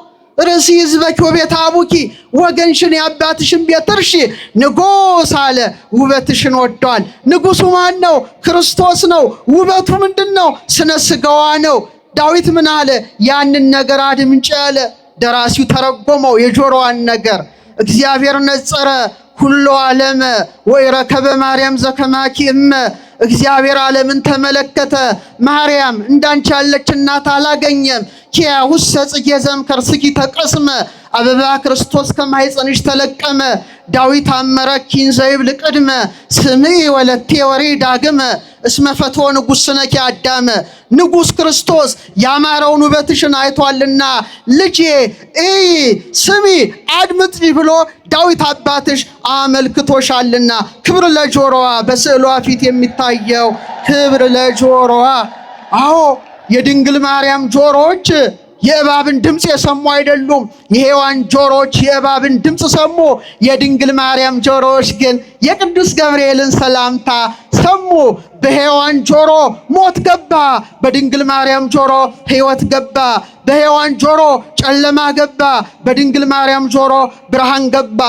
ርሲ ሕዝበኪ ወቤተ አቡኪ፣ ወገንሽን የአባትሽን ቤት እርሺ። ንጉሥ አለ ውበትሽን ወዷል። ንጉሡ ማን ነው? ክርስቶስ ነው። ውበቱ ምንድን ነው? ስነ ሥጋዋ ነው። ዳዊት ምን አለ? ያንን ነገር አድምጪ አለ። ደራሲው ተረጎመው የጆሮዋን ነገር። እግዚአብሔር ነጸረ ሁሉ ዓለመ ወይረከበ ማርያም ዘከማኪ እመ። እግዚአብሔር ዓለምን ተመለከተ፣ ማርያም እንዳንቺ ያለች እናት አላገኘም። ኪያሁሰ ጽጌ ዘእምከርስኪ ተቀስመ፣ አበባ ክርስቶስ ከማኅፀንሽ ተለቀመ። ዳዊት አመረኪን ዘይብል ቅድመ፣ ስምዒ ወለቴ ወሬ ዳግመ፣ እስመ ፈትወ ንጉሥነኪ አዳመ። ንጉሥ ክርስቶስ ያማረውን ውበትሽን አይቷልና ልጄ እይ፣ ስሚ፣ አድምጪ ብሎ ዳዊት አባትሽ አመልክቶሻልና። ክብር ለጆሮዋ፣ በስዕሏ ፊት የሚታየው ክብር ለጆሮዋ። አዎ የድንግል ማርያም ጆሮዎች የእባብን ድምፅ የሰሙ አይደሉም። የሔዋን ጆሮዎች የእባብን ድምፅ ሰሙ። የድንግል ማርያም ጆሮዎች ግን የቅዱስ ገብርኤልን ሰላምታ ሰሙ። በሔዋን ጆሮ ሞት ገባ፣ በድንግል ማርያም ጆሮ ሕይወት ገባ። በሔዋን ጆሮ ጨለማ ገባ፣ በድንግል ማርያም ጆሮ ብርሃን ገባ።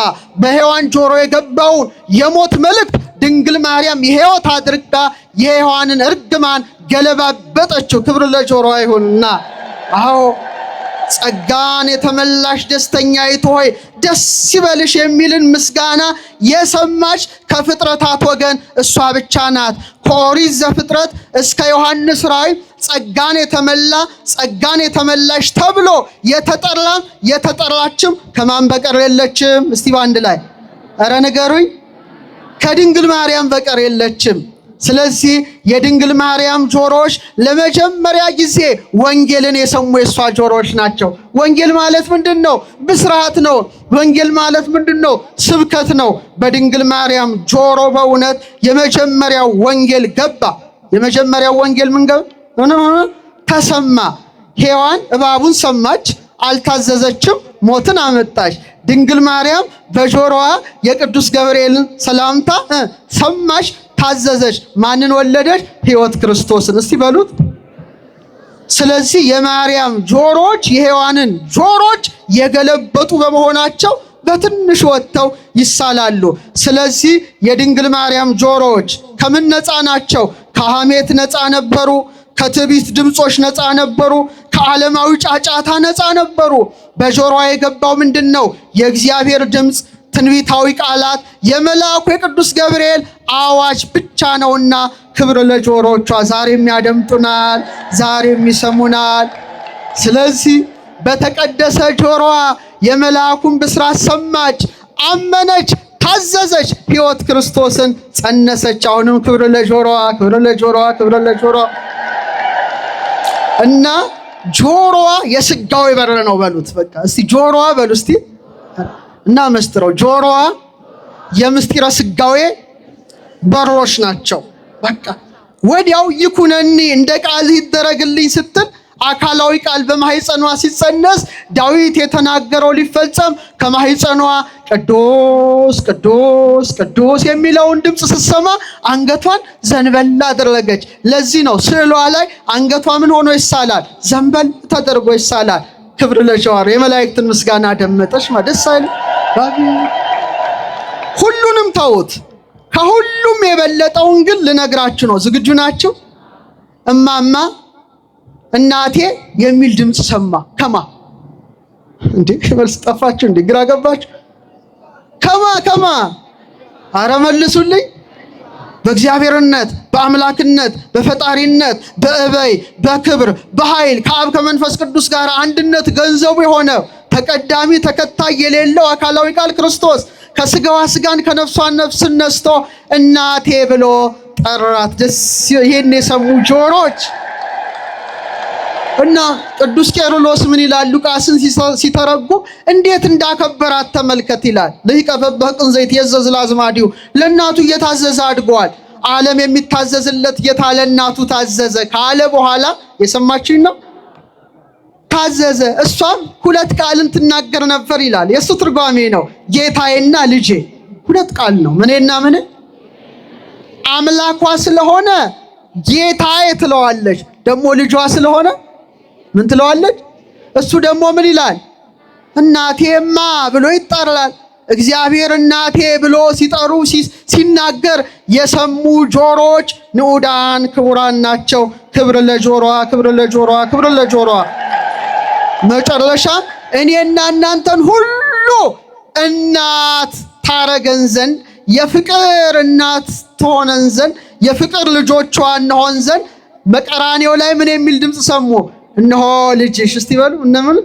በሔዋን ጆሮ የገባውን የሞት መልእክት ድንግል ማርያም የሕይወት አድርጋ የሔዋንን እርግማን ገለባበጠችው። ክብር ለጆሮዋ ይሁንና አዎ ጸጋን የተመላሽ ደስተኛይቱ ሆይ ደስ ይበልሽ የሚልን ምስጋና የሰማች ከፍጥረታት ወገን እሷ ብቻ ናት። ከኦሪት ዘፍጥረት እስከ ዮሐንስ ራእይ ጸጋን የተመላ ጸጋን የተመላሽ ተብሎ የተጠራም የተጠራችም ከማን በቀር የለችም? እስቲ ባንድ ላይ ኧረ ንገሩኝ። ከድንግል ማርያም በቀር የለችም። ስለዚህ የድንግል ማርያም ጆሮዎች ለመጀመሪያ ጊዜ ወንጌልን የሰሙ የሷ ጆሮዎች ናቸው። ወንጌል ማለት ምንድነው? ብስራት ነው። ወንጌል ማለት ምንድነው? ስብከት ነው። በድንግል ማርያም ጆሮ በእውነት የመጀመሪያው ወንጌል ገባ። የመጀመሪያው ወንጌል ምን ተሰማ? ሔዋን እባቡን ሰማች፣ አልታዘዘችም፣ ሞትን አመጣች። ድንግል ማርያም በጆሮዋ የቅዱስ ገብርኤልን ሰላምታ ሰማች፣ ታዘዘች። ማንን ወለደች? ሕይወት ክርስቶስን። እስቲ በሉት። ስለዚህ የማርያም ጆሮች የሔዋንን ጆሮች የገለበጡ በመሆናቸው በትንሽ ወጥተው ይሳላሉ። ስለዚህ የድንግል ማርያም ጆሮች ከምን ነፃ ናቸው? ከሐሜት ነፃ ነበሩ። ከትዕቢት ድምጾች ነፃ ነበሩ። ከዓለማዊ ጫጫታ ነፃ ነበሩ። በጆሮዋ የገባው ምንድነው? የእግዚአብሔር ድምፅ፣ ትንቢታዊ ቃላት፣ የመልአኩ የቅዱስ ገብርኤል አዋጅ ብቻ ነውና ክብር ለጆሮቿ። ዛሬም ያደምጡናል፣ ዛሬም ይሰሙናል። ስለዚህ በተቀደሰ ጆሮዋ የመልአኩን ብስራት ሰማች፣ አመነች፣ ታዘዘች፣ ሕይወት ክርስቶስን ጸነሰች። አሁንም ክብር ለጆሮዋ፣ ክብር ለጆሮዋ፣ ክብር ለጆሮዋ። እና ጆሮዋ የስጋዊ በር ነው በሉት። በቃ እስቲ ጆሮዋ በሉ እስቲ እና መስጥረው። ጆሮዋ የምስጢረ ስጋዌ በሮች ናቸው። በቃ ወዲያው ይኩነኒ እንደ ቃል ይደረግልኝ ስትል አካላዊ ቃል በማህፀኗ ሲጸነስ ዳዊት የተናገረው ሊፈጸም ከማህፀኗ ቅዱስ ቅዱስ ቅዱስ የሚለውን ድምፅ ስትሰማ አንገቷን ዘንበል አደረገች። ለዚህ ነው ስዕሏ ላይ አንገቷ ምን ሆኖ ይሳላል? ዘንበል ተደርጎ ይሳላል። ክብር ለጀዋር የመላእክትን ምስጋና ደመጠሽ። ደስ አይል? ሁሉንም ተውት። ከሁሉም የበለጠውን ግን ልነግራችሁ ነው። ዝግጁ ናችሁ? እማማ እናቴ የሚል ድምፅ ሰማ። ከማ እንዴ? መልስ ጠፋችሁ እንዴ? ግራ ገባችሁ? ከማ አረ መልሱልኝ። በእግዚአብሔርነት፣ በአምላክነት፣ በፈጣሪነት፣ በእበይ፣ በክብር፣ በኃይል ከአብ ከመንፈስ ቅዱስ ጋር አንድነት ገንዘቡ የሆነ ተቀዳሚ ተከታይ የሌለው አካላዊ ቃል ክርስቶስ ከስጋዋ ስጋን ከነፍሷን ነፍስን ነስቶ እናቴ ብሎ ጠራት። ደስ ይሄን የሰሙ ጆሮች እና ቅዱስ ቄርሎስ ምን ይላል? ሉቃስን ሲተረጉም እንዴት እንዳከበራት ተመልከት ይላል። ለይቀበበህ ቅን ዘይት የዘዝ ላዝማዲው ለእናቱ እየታዘዘ አድጓል። ዓለም የሚታዘዝለት ጌታ ለእናቱ ታዘዘ ካለ በኋላ የሰማችኝ ነው። ታዘዘ። እሷም ሁለት ቃልን ትናገር ነበር ይላል። የእሱ ትርጓሜ ነው። ጌታዬና ልጄ ሁለት ቃል ነው። ምንና ምን? አምላኳ ስለሆነ ጌታዬ ትለዋለች። ደግሞ ልጇ ስለሆነ ምን ትለዋለች? እሱ ደግሞ ምን ይላል? እናቴማ ብሎ ይጠራል። እግዚአብሔር እናቴ ብሎ ሲጠሩ ሲናገር የሰሙ ጆሮች ንዑዳን ክቡራን ናቸው። ክብር ለጆሮዋ፣ ክብር ለጆሮዋ፣ ክብር ለጆሮዋ። መጨረሻ እኔና እናንተን ሁሉ እናት ታረገን ዘንድ የፍቅር እናት ትሆነን ዘንድ የፍቅር ልጆቿ እንሆን ዘንድ በቀራንዮ ላይ ምን የሚል ድምፅ ሰሙ? እነሆ ልጅሽ። እስቲ በሉ እነምን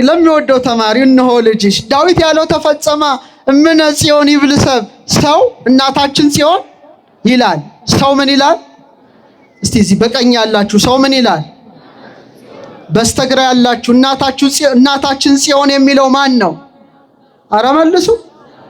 ለሚወደው ተማሪ እነሆ ልጅሽ። ዳዊት ያለው ተፈጸመ። እምነ ጽዮን ይብል ሰብ። ሰው እናታችን ጽዮን ይላል። ሰው ምን ይላል? እስቲ እዚህ በቀኝ ያላችሁ ሰው ምን ይላል? በስተግራ ያላችሁ እናታችን ጽዮን የሚለው ማን ነው? አረ መልሱ።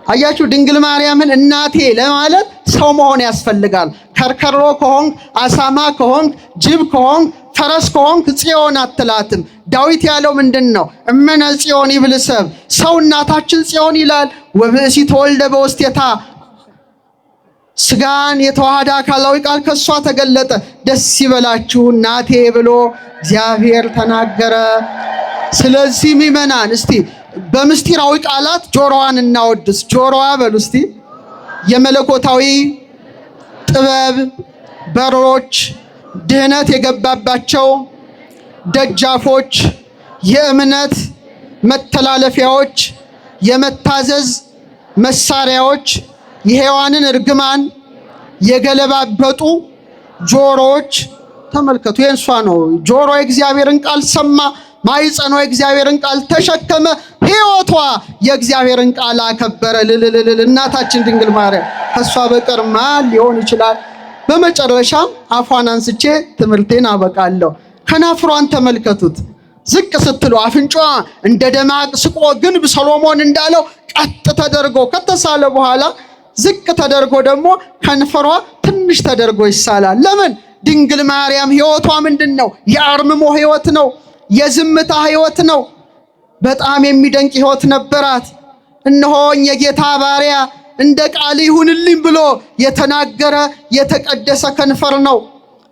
አያችሁ ድንግል ማርያምን እናቴ ለማለት ሰው መሆን ያስፈልጋል። ከርከሮ ከሆንክ፣ አሳማ ከሆንክ፣ ጅብ ከሆንክ፣ ፈረስ ከሆንክ ጽዮን አትላትም። ዳዊት ያለው ምንድነው? እመነ ጽዮን ይብል ሰብ። ሰው እናታችን ጽዮን ይላል። ወብእሲ ተወልደ በውስቴታ፣ ስጋን የተዋሃደ አካላዊ ቃል ከሷ ተገለጠ። ደስ ይበላችሁ እናቴ ብሎ እግዚአብሔር ተናገረ። ስለዚህ ምእመናን እስቲ በምስጢራዊ ቃላት ጆሮዋን እናወድስ። ጆሮዋ በሉ እስቲ የመለኮታዊ ጥበብ በሮች፣ ድህነት የገባባቸው ደጃፎች፣ የእምነት መተላለፊያዎች፣ የመታዘዝ መሳሪያዎች፣ የሔዋንን እርግማን የገለባበጡ ጆሮዎች። ተመልከቱ፣ የእንሷ ነው። ጆሮ የእግዚአብሔርን ቃል ሰማ፣ ማይጸኖ የእግዚአብሔርን ቃል ተሸከመ፣ ሕይወቷ የእግዚአብሔርን ቃል አከበረ። ልልልል እናታችን ድንግል ማርያም ከሷ በቀር ማን ሊሆን ይችላል? በመጨረሻም አፏን አንስቼ ትምህርቴን አበቃለሁ። ከናፍሯን ተመልከቱት። ዝቅ ስትሉ አፍንጫዋ እንደ ደማቅ ስቆ ግንብ ሰሎሞን እንዳለው ቀጥ ተደርጎ ከተሳለ በኋላ ዝቅ ተደርጎ ደግሞ ከንፈሯ ትንሽ ተደርጎ ይሳላል። ለምን? ድንግል ማርያም ሕይወቷ ምንድነው? የአርምሞ ሕይወት ነው። የዝምታ ሕይወት ነው። በጣም የሚደንቅ ሕይወት ነበራት። እነሆኝ የጌታ ባሪያ እንደ ቃል ይሁንልኝ ብሎ የተናገረ የተቀደሰ ከንፈር ነው።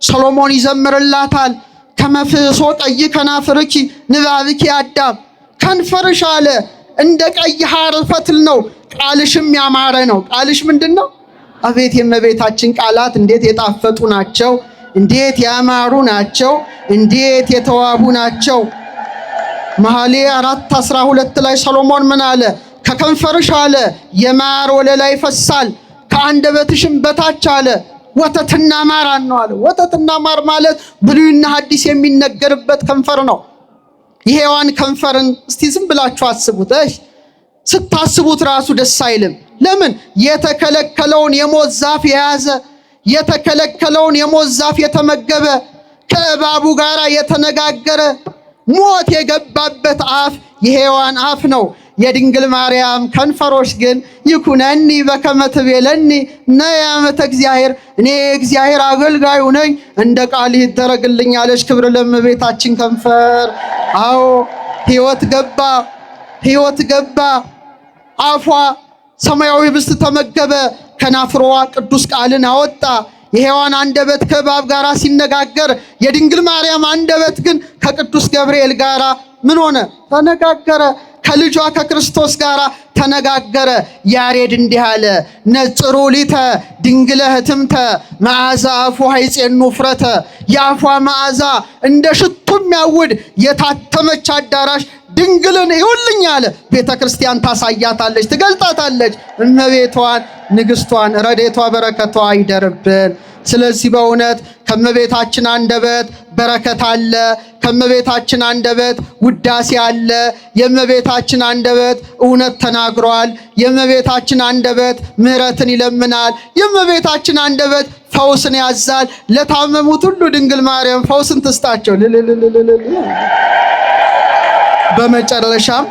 ሰሎሞን ይዘምርላታል። ከመፍሶ ቀይ ከናፍርኪ ንባብኪ አዳም። ከንፈርሽ አለ እንደ ቀይ ሐር ፈትል ነው፣ ቃልሽም ያማረ ነው። ቃልሽ ምንድነው? አቤት የእመቤታችን ቃላት እንዴት የጣፈጡ ናቸው! እንዴት ያማሩ ናቸው! እንዴት የተዋቡ ናቸው! መኃልየ 4:12 ላይ ሰሎሞን ምን አለ? ከከንፈርሽ አለ የማር ወለላ ይፈሳል፣ ከአንደበትሽም በታች አለ ወተትና ማር ነው አለ። ወተትና ማር ማለት ብሉይና ሐዲስ የሚነገርበት ከንፈር ነው። የሔዋን ከንፈርን እስቲ ዝም ብላችሁ አስቡት። ስታስቡት ራሱ ደስ አይልም። ለምን? የተከለከለውን የሞት ዛፍ የያዘ የተከለከለውን የሞት ዛፍ የተመገበ ከእባቡ ጋር የተነጋገረ ሞት የገባበት አፍ የሔዋን አፍ ነው። የድንግል ማርያም ከንፈሮች ግን ይኩነኒ በከመ ትቤለኒ ነያ አመተ እግዚአብሔር፣ እኔ እግዚአብሔር አገልጋዩ ነኝ እንደ ቃል ይደረግልኝ አለች። ክብር ለእመቤታችን ከንፈር። አዎ ሕይወት ገባ፣ ሕይወት ገባ። አፏ ሰማያዊ ህብስት ተመገበ፣ ከናፍሯ ቅዱስ ቃልን አወጣ። የሔዋን አንደበት ከእባብ ጋር ሲነጋገር፣ የድንግል ማርያም አንደበት ግን ከቅዱስ ገብርኤል ጋር ምን ሆነ? ተነጋገረ። ከልጇ ከክርስቶስ ጋር ተነጋገረ። ያሬድ እንዲህ አለ፣ ነጽሩ ሊተ ድንግለ ህትምተ መዓዛ አፉ ኃይጼኑ ፍረተ። የአፏ መዓዛ እንደ ሽቱ የሚያውድ የታተመች አዳራሽ ድንግልን ይሁልኝ አለ። ቤተ ክርስቲያን ታሳያታለች፣ ትገልጣታለች። እመቤቷን ንግስቷን ረዴቷ በረከቷ ይደርብን። ስለዚህ በእውነት ከመቤታችን አንደበት በረከት አለ። ከመቤታችን አንደበት ውዳሴ አለ። የመቤታችን አንደበት እውነት ተናግሯል። የመቤታችን አንደበት ምሕረትን ይለምናል። የመቤታችን አንደበት ፈውስን ያዛል። ለታመሙት ሁሉ ድንግል ማርያም ፈውስን ትስጣቸው። በመጨረሻም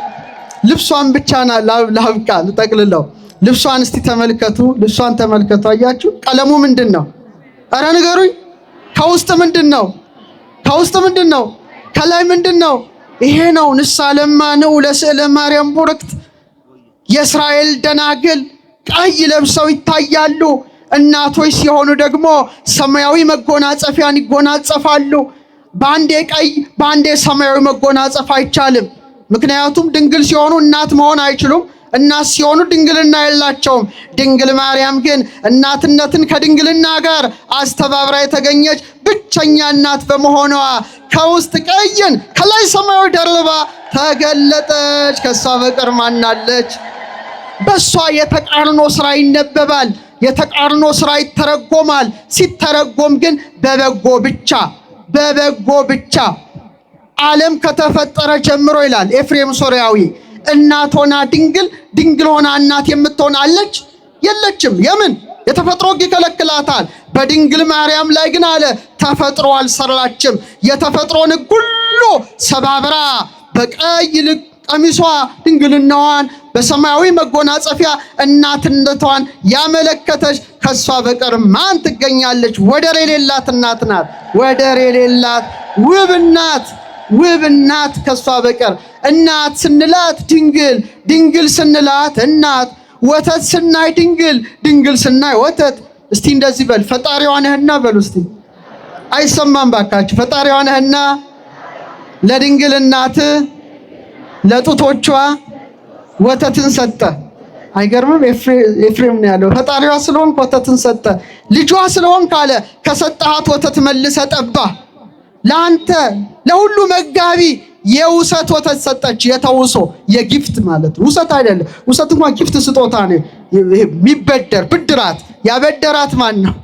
ልብሷን ብቻና ላብቃ ልጠቅልለው። ልብሷን እስቲ ተመልከቱ። ልብሷን ተመልከቱ። አያችሁ ቀለሙ ምንድነው? አረ ንገሩኝ። ከውስጥ ምንድነው? ከውስጥ ምንድነው? ከላይ ምንድነው? ይሄ ነው። ንሳለማነው ለስዕለ ማርያም ቡርክት። የእስራኤል ደናግል ቀይ ለብሰው ይታያሉ። እናቶች ሲሆኑ ደግሞ ሰማያዊ መጎናጸፊያን ይጎናጸፋሉ። በአንዴ ቀይ በአንዴ ሰማያዊ መጎናጸፍ አይቻልም። ምክንያቱም ድንግል ሲሆኑ እናት መሆን አይችሉም። እናት ሲሆኑ ድንግልና የላቸውም። ድንግል ማርያም ግን እናትነትን ከድንግልና ጋር አስተባብራ የተገኘች ብቸኛ እናት በመሆኗ ከውስጥ ቀይን ከላይ ሰማያዊ ደርባ ተገለጠች። ከሷ በቀር ማናለች? በሷ የተቃርኖ ስራ ይነበባል። የተቃርኖ ስራ ይተረጎማል። ሲተረጎም ግን በበጎ ብቻ ዓለም ከተፈጠረ ጀምሮ ይላል ኤፍሬም ሶርያዊ፣ እናት ሆና ድንግል ሆና እናት የምትሆን አለች? የለችም። የምን የተፈጥሮ ሕግ ይከለክላታል። በድንግል ማርያም ላይ ግን አለ ተፈጥሮ አልሰራችም። የተፈጥሮን ሕግ ሁሉ ሰባብራ በቀይ ቀሚሷ ድንግልናዋን በሰማያዊ መጎናጸፊያ እናትነቷን ያመለከተች ከሷ በቀር ማን ትገኛለች? ወደር የሌላት እናት ናት። ወደር የሌላት ውብ እናት ከሷ በቀር። እናት ስንላት ድንግል ስንላት እናት፣ ወተት ስናይ ድንግል ስናይ ወተት። እስቲ እንደዚህ በል፣ ፈጣሪዋ ነህና በሉ እስቲ። አይሰማም ባካችሁ። ፈጣሪዋ ነህና ለድንግል እናት ለጡቶቿ ወተትን ሰጠ። አይገርምም? ኤፍሬም ነው ያለው። ፈጣሪዋ ስለሆንክ ወተትን ሰጠ። ልጇ ስለሆንክ አለ ከሰጠሃት ወተት መልሰ ጠባ። ለአንተ ለሁሉ መጋቢ የውሰት ወተት ሰጠች። የተውሶ የጊፍት ማለት ውሰት አይደለም። ውሰት እንኳን ጊፍት ስጦታ ነው። የሚበደር ብድራት ያበደራት ማን ነው?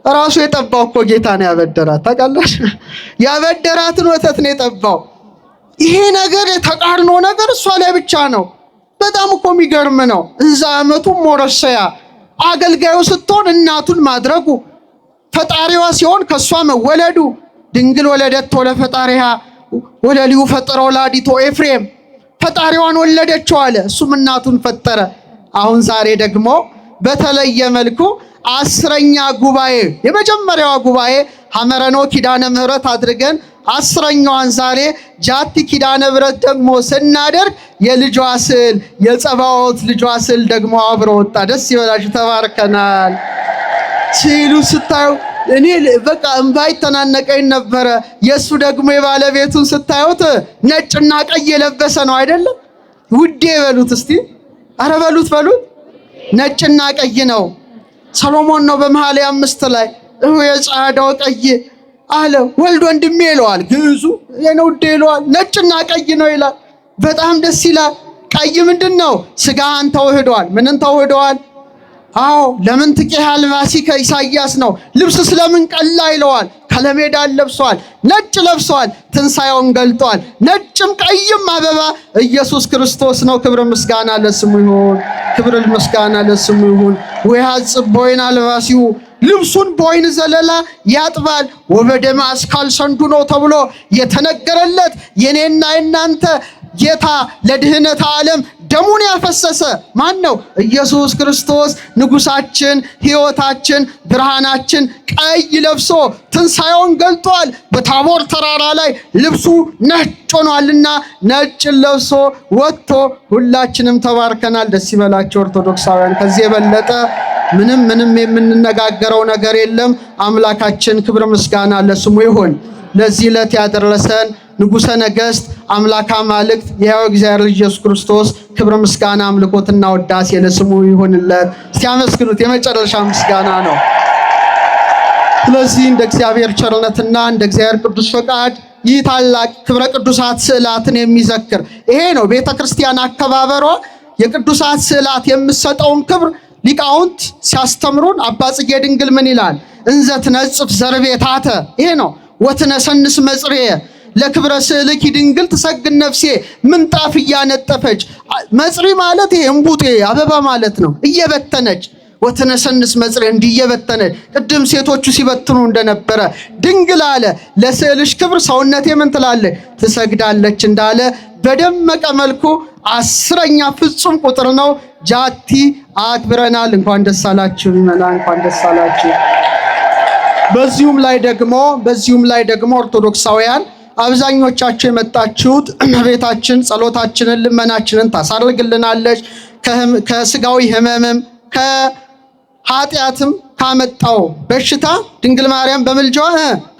ራሱ የጠባው እኮ ጌታ ነው ያበደራት። ታውቃላችሁ? ያበደራትን ወተት ነው የጠባው። ይሄ ነገር የተቃርኖ ነገር እሷ ላይ ብቻ ነው። በጣም እኮ የሚገርም ነው። እዛ አመቱ ሞረሰያ አገልጋዩ ስትሆን እናቱን ማድረጉ፣ ፈጣሪዋ ሲሆን ከሷ መወለዱ። ድንግል ወለደቶ ለፈጣሪሃ ወለሊሁ ፈጠረ ወላዲቶ ኤፍሬም፣ ፈጣሪዋን ወለደችው አለ፣ እሱም እናቱን ፈጠረ። አሁን ዛሬ ደግሞ በተለየ መልኩ 10ኛ ጉባኤ የመጀመሪያዋ ጉባኤ ሐመረኖ ኪዳነ ምህረት አድርገን 10ኛዋን ዛሬ ጃቲ ኪዳነ ምህረት ደግሞ ስናደርግ የልጇ ስዕል የጸባዖት ልጇ ስዕል ደግሞ አብሮ ወጣ። ደስ ይበላችሁ፣ ተባርከናል። ሲሉ ስታዩ እኔ በቃ እንባይ ተናነቀኝ ነበረ። የሱ ደግሞ የባለቤቱን ስታዩት ነጭና ቀይ የለበሰ ነው አይደለም? ውዴ በሉት እስቲ፣ አረ በሉት ነጭና ቀይ ነው። ሰሎሞን ነው በመኃልየ 5 ላይ የጻዳው ቀይ አለ ወልድ ወንድሜ ይለዋል። ግዕዙ የነው ውዴ ይለዋል። ነጭና ቀይ ነው ይላል። በጣም ደስ ይላል። ቀይ ምንድነው? ስጋን ተውህዷል። ምንን ተውህዷል? አዎ ለምን ትቄህ አልባሲከ ኢሳይያስ ነው። ልብስ ስለምን ቀላ ይለዋል። ከለሜዳን ለብሷል፣ ነጭ ለብሷል፣ ትንሣኤውን ገልጧል። ነጭም ቀይም አበባ ኢየሱስ ክርስቶስ ነው። ክብር ምስጋና ለስሙ ይሁን። ክብር ምስጋና ለስሙ ይሁን። ወያጽብ ቦይን አልባሲሁ ልብሱን በወይን ዘለላ ያጥባል። ወበደም አስካል ሰንዱ ነው ተብሎ የተነገረለት የኔና የናንተ ጌታ ለድህነት ዓለም ደሙን ያፈሰሰ ማን ነው? ኢየሱስ ክርስቶስ ንጉሳችን፣ ሕይወታችን፣ ብርሃናችን ቀይ ለብሶ ትንሣኤውን ገልጧል። በታቦር ተራራ ላይ ልብሱ ነጭ ሆኗልና ነጭ ለብሶ ወጥቶ ሁላችንም ተባርከናል። ደስ ይበላችሁ ኦርቶዶክሳውያን። ከዚህ የበለጠ ምንም የምንነጋገረው ነገር የለም። አምላካችን ክብር ምስጋና ለስሙ ይሁን። ለዚህ ዕለት ያደረሰን ንጉሠ ነገሥት አምላከ አማልክት የሕያው እግዚአብሔር ልጅ ኢየሱስ ክርስቶስ ክብር ምስጋና አምልኮትና ውዳሴ ለስሙ ይሁንለት። ሲያመስግኑት የመጨረሻ ምስጋና ነው። ስለዚህ እንደ እግዚአብሔር ቸርነትና እንደ እግዚአብሔር ቅዱስ ፈቃድ ይህ ታላቅ ክብረ ቅዱሳት ስዕላትን የሚዘክር ይሄ ነው ቤተክርስቲያን አከባበሯ። የቅዱሳት ስዕላት የምሰጠውን ክብር ሊቃውንት ሲያስተምሩን አባ ጽጌ ድንግል ምን ይላል? እንዘ ትነጽፍ ዘርቤታተ ይሄ ነው። ወትነሰንስ መጽርየ ለክብረ ስዕልኪ ድንግል ትሰግድ ነፍሴ ምንጣፍ እያነጠፈች። መጽሪ ማለት ይሄ እምቡጤ አበባ ማለት ነው። እየበተነች ወትነሰንስ መጽርየ እንዲየበተነች ቅድም ሴቶቹ ሲበትኑ እንደነበረ ድንግል አለ ለስዕልሽ ክብር ሰውነቴ ምን ትላለች? ትሰግዳለች እንዳለ በደመቀ መልኩ 10ኛ ፍጹም ቁጥር ነው። ጃቲ አክብረናል። እንኳን ደስ አላችሁ ምእመናን፣ እንኳን ደስ አላችሁ። በዚሁም ላይ ደግሞ ኦርቶዶክሳውያን አብዛኞቻችሁ የመጣችሁት እመቤታችን ጸሎታችንን ልመናችንን ታሳርግልናለች። ከስጋዊ ሕመምም ከኃጢአትም ካመጣው በሽታ ድንግል ማርያም በምልጃዋ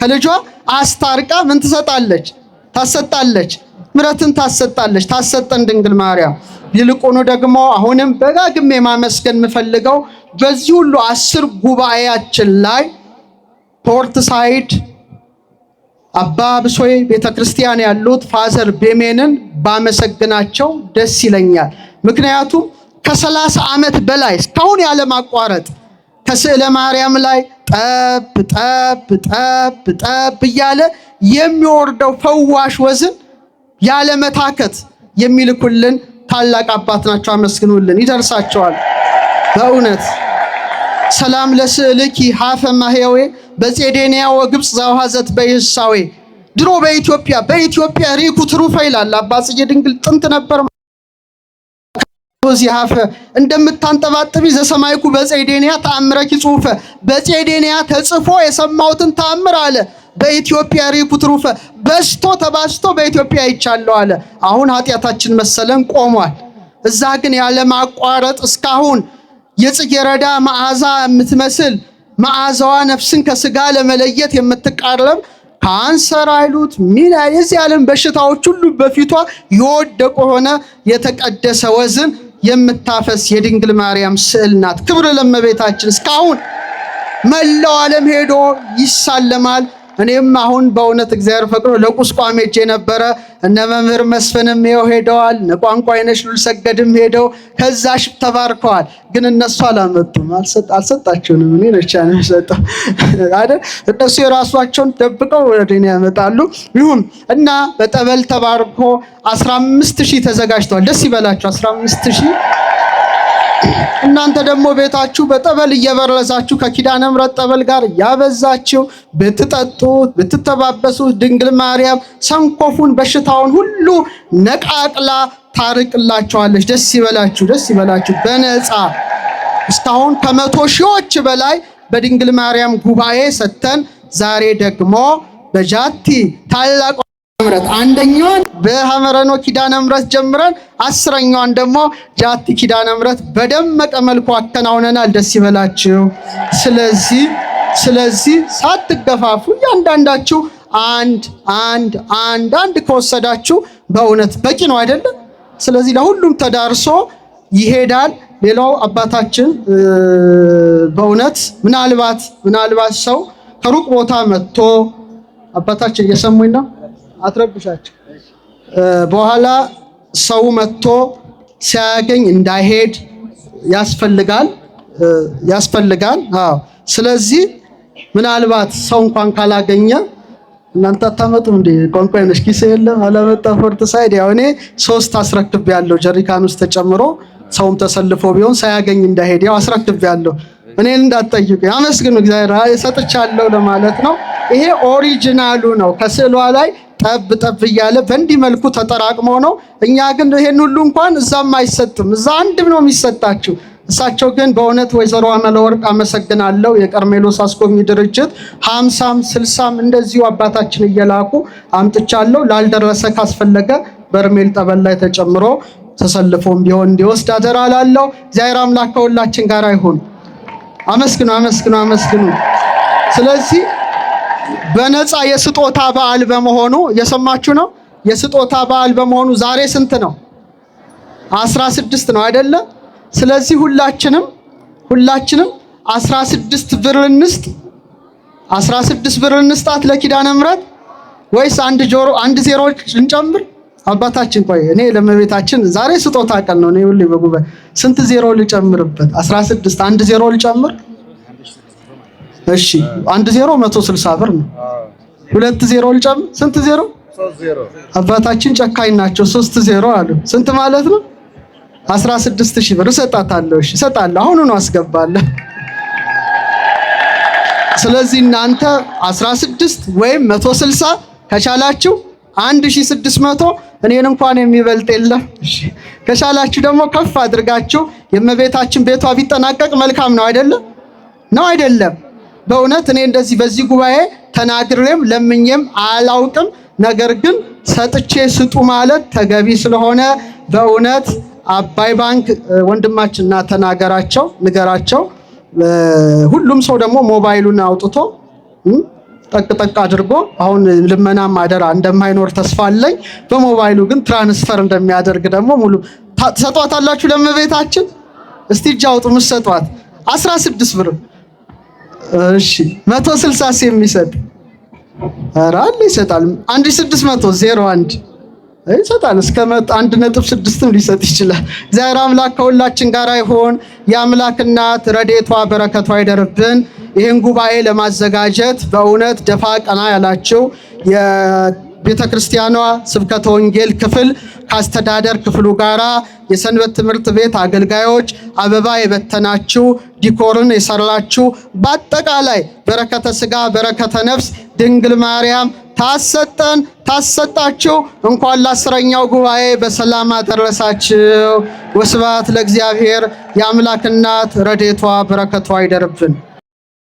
ከልጇ አስታርቃ ምን ትሰጣለች? ታሰጣለች። ምሕረትን ታሰጣለች። ታሰጠን ድንግል ማርያም። ይልቁኑ ደግሞ አሁንም በጋግሜ ማመስገን የምፈልገው በዚህ ሁሉ 10 ጉባኤያችን ላይ ፖርት ሳይድ አባ ብሶይ ቤተክርስቲያን ያሉት ፋዘር ቤሜንን ባመሰግናቸው ደስ ይለኛል። ምክንያቱም ከ30 ዓመት በላይ እስካሁን ያለ ማቋረጥ ከስዕለ ማርያም ላይ ጠብ ጠብ ጠብ ጠብ እያለ የሚወርደው ፈዋሽ ወዝን ያለ መታከት የሚልኩልን ታላቅ አባት ናቸው። አመስግኑልን፣ ይደርሳቸዋል በእውነት። ሰላም ለስዕልኪ ሀፈ ማህያዌ በጼዴንያ ወግብጽ ዘውሃዘት በይሳዌ። ድሮ በኢትዮጵያ ሪኩ ትሩፋ ይላል አባ ጽጌ ድንግል ጥንት ነበር። ዚህ ሀፈ እንደምታንጠባጥቢ ዘሰማይኩ በጼዴንያ ተአምረኪ ጽሁፈ። በጼዴንያ ተጽፎ የሰማሁትን ተአምር አለ በኢትዮጵያ ሪኩ ትሩፈ በስቶ ተባስቶ በኢትዮጵያ ይቻለው አለ። አሁን ኃጢአታችን መሰለን ቆሟል። እዛ ግን ያለ ማቋረጥ እስካሁን የጽጌረዳ መዓዛ የምትመስል መዓዛዋ ነፍስን ከስጋ ለመለየት የምትቃረብ ካንሰር አይሉት ምን የዚህ ዓለም በሽታዎች ሁሉ በፊቷ የወደቁ ሆነ የተቀደሰ ወዝን የምታፈስ የድንግል ማርያም ስዕል ናት። ክብር ለእመቤታችን። እስካሁን መላው ዓለም ሄዶ ይሳለማል። እኔም አሁን በእውነት እግዚአብሔር ፈቅዶ ለቁስቋም ሄጄ ነበረ። እነ መምህር መስፍንም ይኸው ሄደዋል። እነ ቋንቋይነሽ ሉልሰገድም ሄደው ከዛሽ ተባርከዋል። ግን እነሱ አላመጡም፣ አልሰጣቸውንም። እኔ ነቻ ነው የሰጠው አይደል? እነሱ የራሷቸውን ደብቀው ወደ እኔ ያመጣሉ። ይሁን እና በጠበል ተባርኮ 15000 ተዘጋጅተዋል። ደስ ይበላችሁ 15000። እናንተ ደግሞ ቤታችሁ በጠበል እየበረዛችሁ ከኪዳነ ምሕረት ጠበል ጋር ያበዛችሁ ብትጠጡት ብትተባበሱት ድንግል ማርያም ሰንኮፉን በሽታውን ሁሉ ነቃቅላ ታርቅላችኋለች። ደስ ይበላችሁ፣ ደስ ይበላችሁ። በነፃ እስካሁን ከ100 ሺዎች በላይ በድንግል ማርያም ጉባኤ ሰተን ዛሬ ደግሞ በጃቲ ታላቅ ምሕረት አንደኛውን በሐመረኖ ኪዳነ ምሕረት ጀምረን 10ኛዋን ደግሞ ጃቲ ኪዳነ ምሕረት በደመቀ መልኩ አከናውነናል። ደስ ይበላችሁ። ስለዚህ ሳትገፋፉ እያንዳንዳችሁ አንድ ከወሰዳችሁ በእውነት በቂ ነው አይደለም? ስለዚህ ለሁሉም ተዳርሶ ይሄዳል። ሌላው አባታችን በእውነት ምናልባት ሰው ከሩቅ ቦታ መጥቶ አባታችን እየሰሙኝ ነው አትረብሻቸው። በኋላ ሰው መጥቶ ሲያገኝ እንዳይሄድ ያስፈልጋል። አዎ። ስለዚህ ምናልባት ሰው እንኳን ካላገኘ እናንተ አታመጡም እንዴ? ቋንቋይነሽ ኪስ የለም አላመጣ ፎርት ሳይድ ያው እኔ 3 አስረክብ ያለው ጀሪካን ውስጥ ተጨምሮ ሰውም ተሰልፎ ቢሆን ሳያገኝ እንዳይሄድ ያው አስረክብ ያለው። እኔን እንዳትጠይቁ፣ አመስግኑ እግዚአብሔር ሰጥቻለሁ ለማለት ነው። ይሄ ኦሪጂናሉ ነው። ከስዕሏ ላይ ጠብ እያለ በእንዲህ መልኩ ተጠራቅሞ ነው። እኛ ግን ይሄን ሁሉ እንኳን እዛም አይሰጥም፣ እዛ አንድም ነው የሚሰጣችሁ። እሳቸው ግን በእውነት ወይዘሮ አመለወርቅ አመሰግናለሁ። የቀርሜሎስ አስጎብኚ ድርጅት 50ም 60ም እንደዚሁ አባታችን እየላኩ አምጥቻለሁ። ላልደረሰ ካስፈለገ በርሜል ጠበል ላይ ተጨምሮ ተሰልፎም ቢሆን እንዲወስድ አደራ እላለሁ። እግዚአብሔር አምላክ ከሁላችን ጋር ይሁን። አመስግኑ። ስለዚህ በነፃ የስጦታ በዓል በመሆኑ የሰማችሁ ነው። የስጦታ በዓል በመሆኑ ዛሬ ስንት ነው? 16 ነው አይደለ? ስለዚህ ሁላችንም 16 ብር እንስጥ። 16 ብር እንስጣት ለኪዳነ ምሕረት ወይስ አንድ ዜሮ እንጨምር? አባታችን ቆይ እኔ ለመቤታችን ዛሬ ስጦታ ቀን ነው። እኔ ሁሌ በጉባኤ ስንት ዜሮ ልጨምርበት? 16 አንድ ዜሮ ልጨምር? እሺ 1 ዜሮ 160 ብር ነው። 2 ዜሮ ልጨምር? ስንት ዜሮ? 3 ዜሮ። አባታችን ጨካኝ ናቸው። 3 ዜሮ አሉ። ስንት ማለት ነው? 16000 ብር እሰጣታለሁ። እሺ እሰጣለሁ። አሁን ነው አስገባለሁ። ስለዚህ እናንተ 16 ወይም 160 ከቻላችሁ 1600 እኔን እንኳን የሚበልጥ የለም። እሺ ከቻላችሁ ደግሞ ከፍ አድርጋችሁ የእመቤታችን ቤቷ ቢጠናቀቅ መልካም ነው አይደለም? ነው አይደለም? በእውነት እኔ እንደዚህ በዚህ ጉባኤ ተናግሬም ለምኜም አላውቅም። ነገር ግን ሰጥቼ ስጡ ማለት ተገቢ ስለሆነ በእውነት አባይ ባንክ ወንድማችንና ተናገራቸው ንገራቸው። ሁሉም ሰው ደግሞ ሞባይሉን አውጥቶ ጠቅ አድርጎ አሁን ልመናም አደራ እንደማይኖር ተስፋ አለኝ። በሞባይሉ ግን ትራንስፈር እንደሚያደርግ ደግሞ ሙሉ ሰጧታላችሁ ለእመቤታችን። እስቲ እጅ አውጡ ምሰጧት 16 ብር። እሺ 160 የሚሰጥ አራል ይሰጣል። 1601 ይሰጣል። እስከ 1.6 ሊሰጥ ይችላል። እግዚአብሔር አምላክ ከሁላችን ጋር ይሁን። የአምላክ እናት ረድኤቷ በረከቷ ይደርብን። ይህን ጉባኤ ለማዘጋጀት በእውነት ደፋ ቀና ያላችሁ የቤተ ክርስቲያኗ ስብከተ ወንጌል ክፍል ከአስተዳደር ክፍሉ ጋራ የሰንበት ትምህርት ቤት አገልጋዮች፣ አበባ የበተናችሁ፣ ዲኮርን የሰራችሁ፣ በአጠቃላይ በረከተ ሥጋ በረከተ ነፍስ ድንግል ማርያም ታሰጠን ታሰጣችሁ። እንኳን ለ10ኛው ጉባኤ በሰላም አደረሳችሁ። ወስብሐት ለእግዚአብሔር። የአምላክ እናት ረድኤቷ በረከቷ ይደርብን።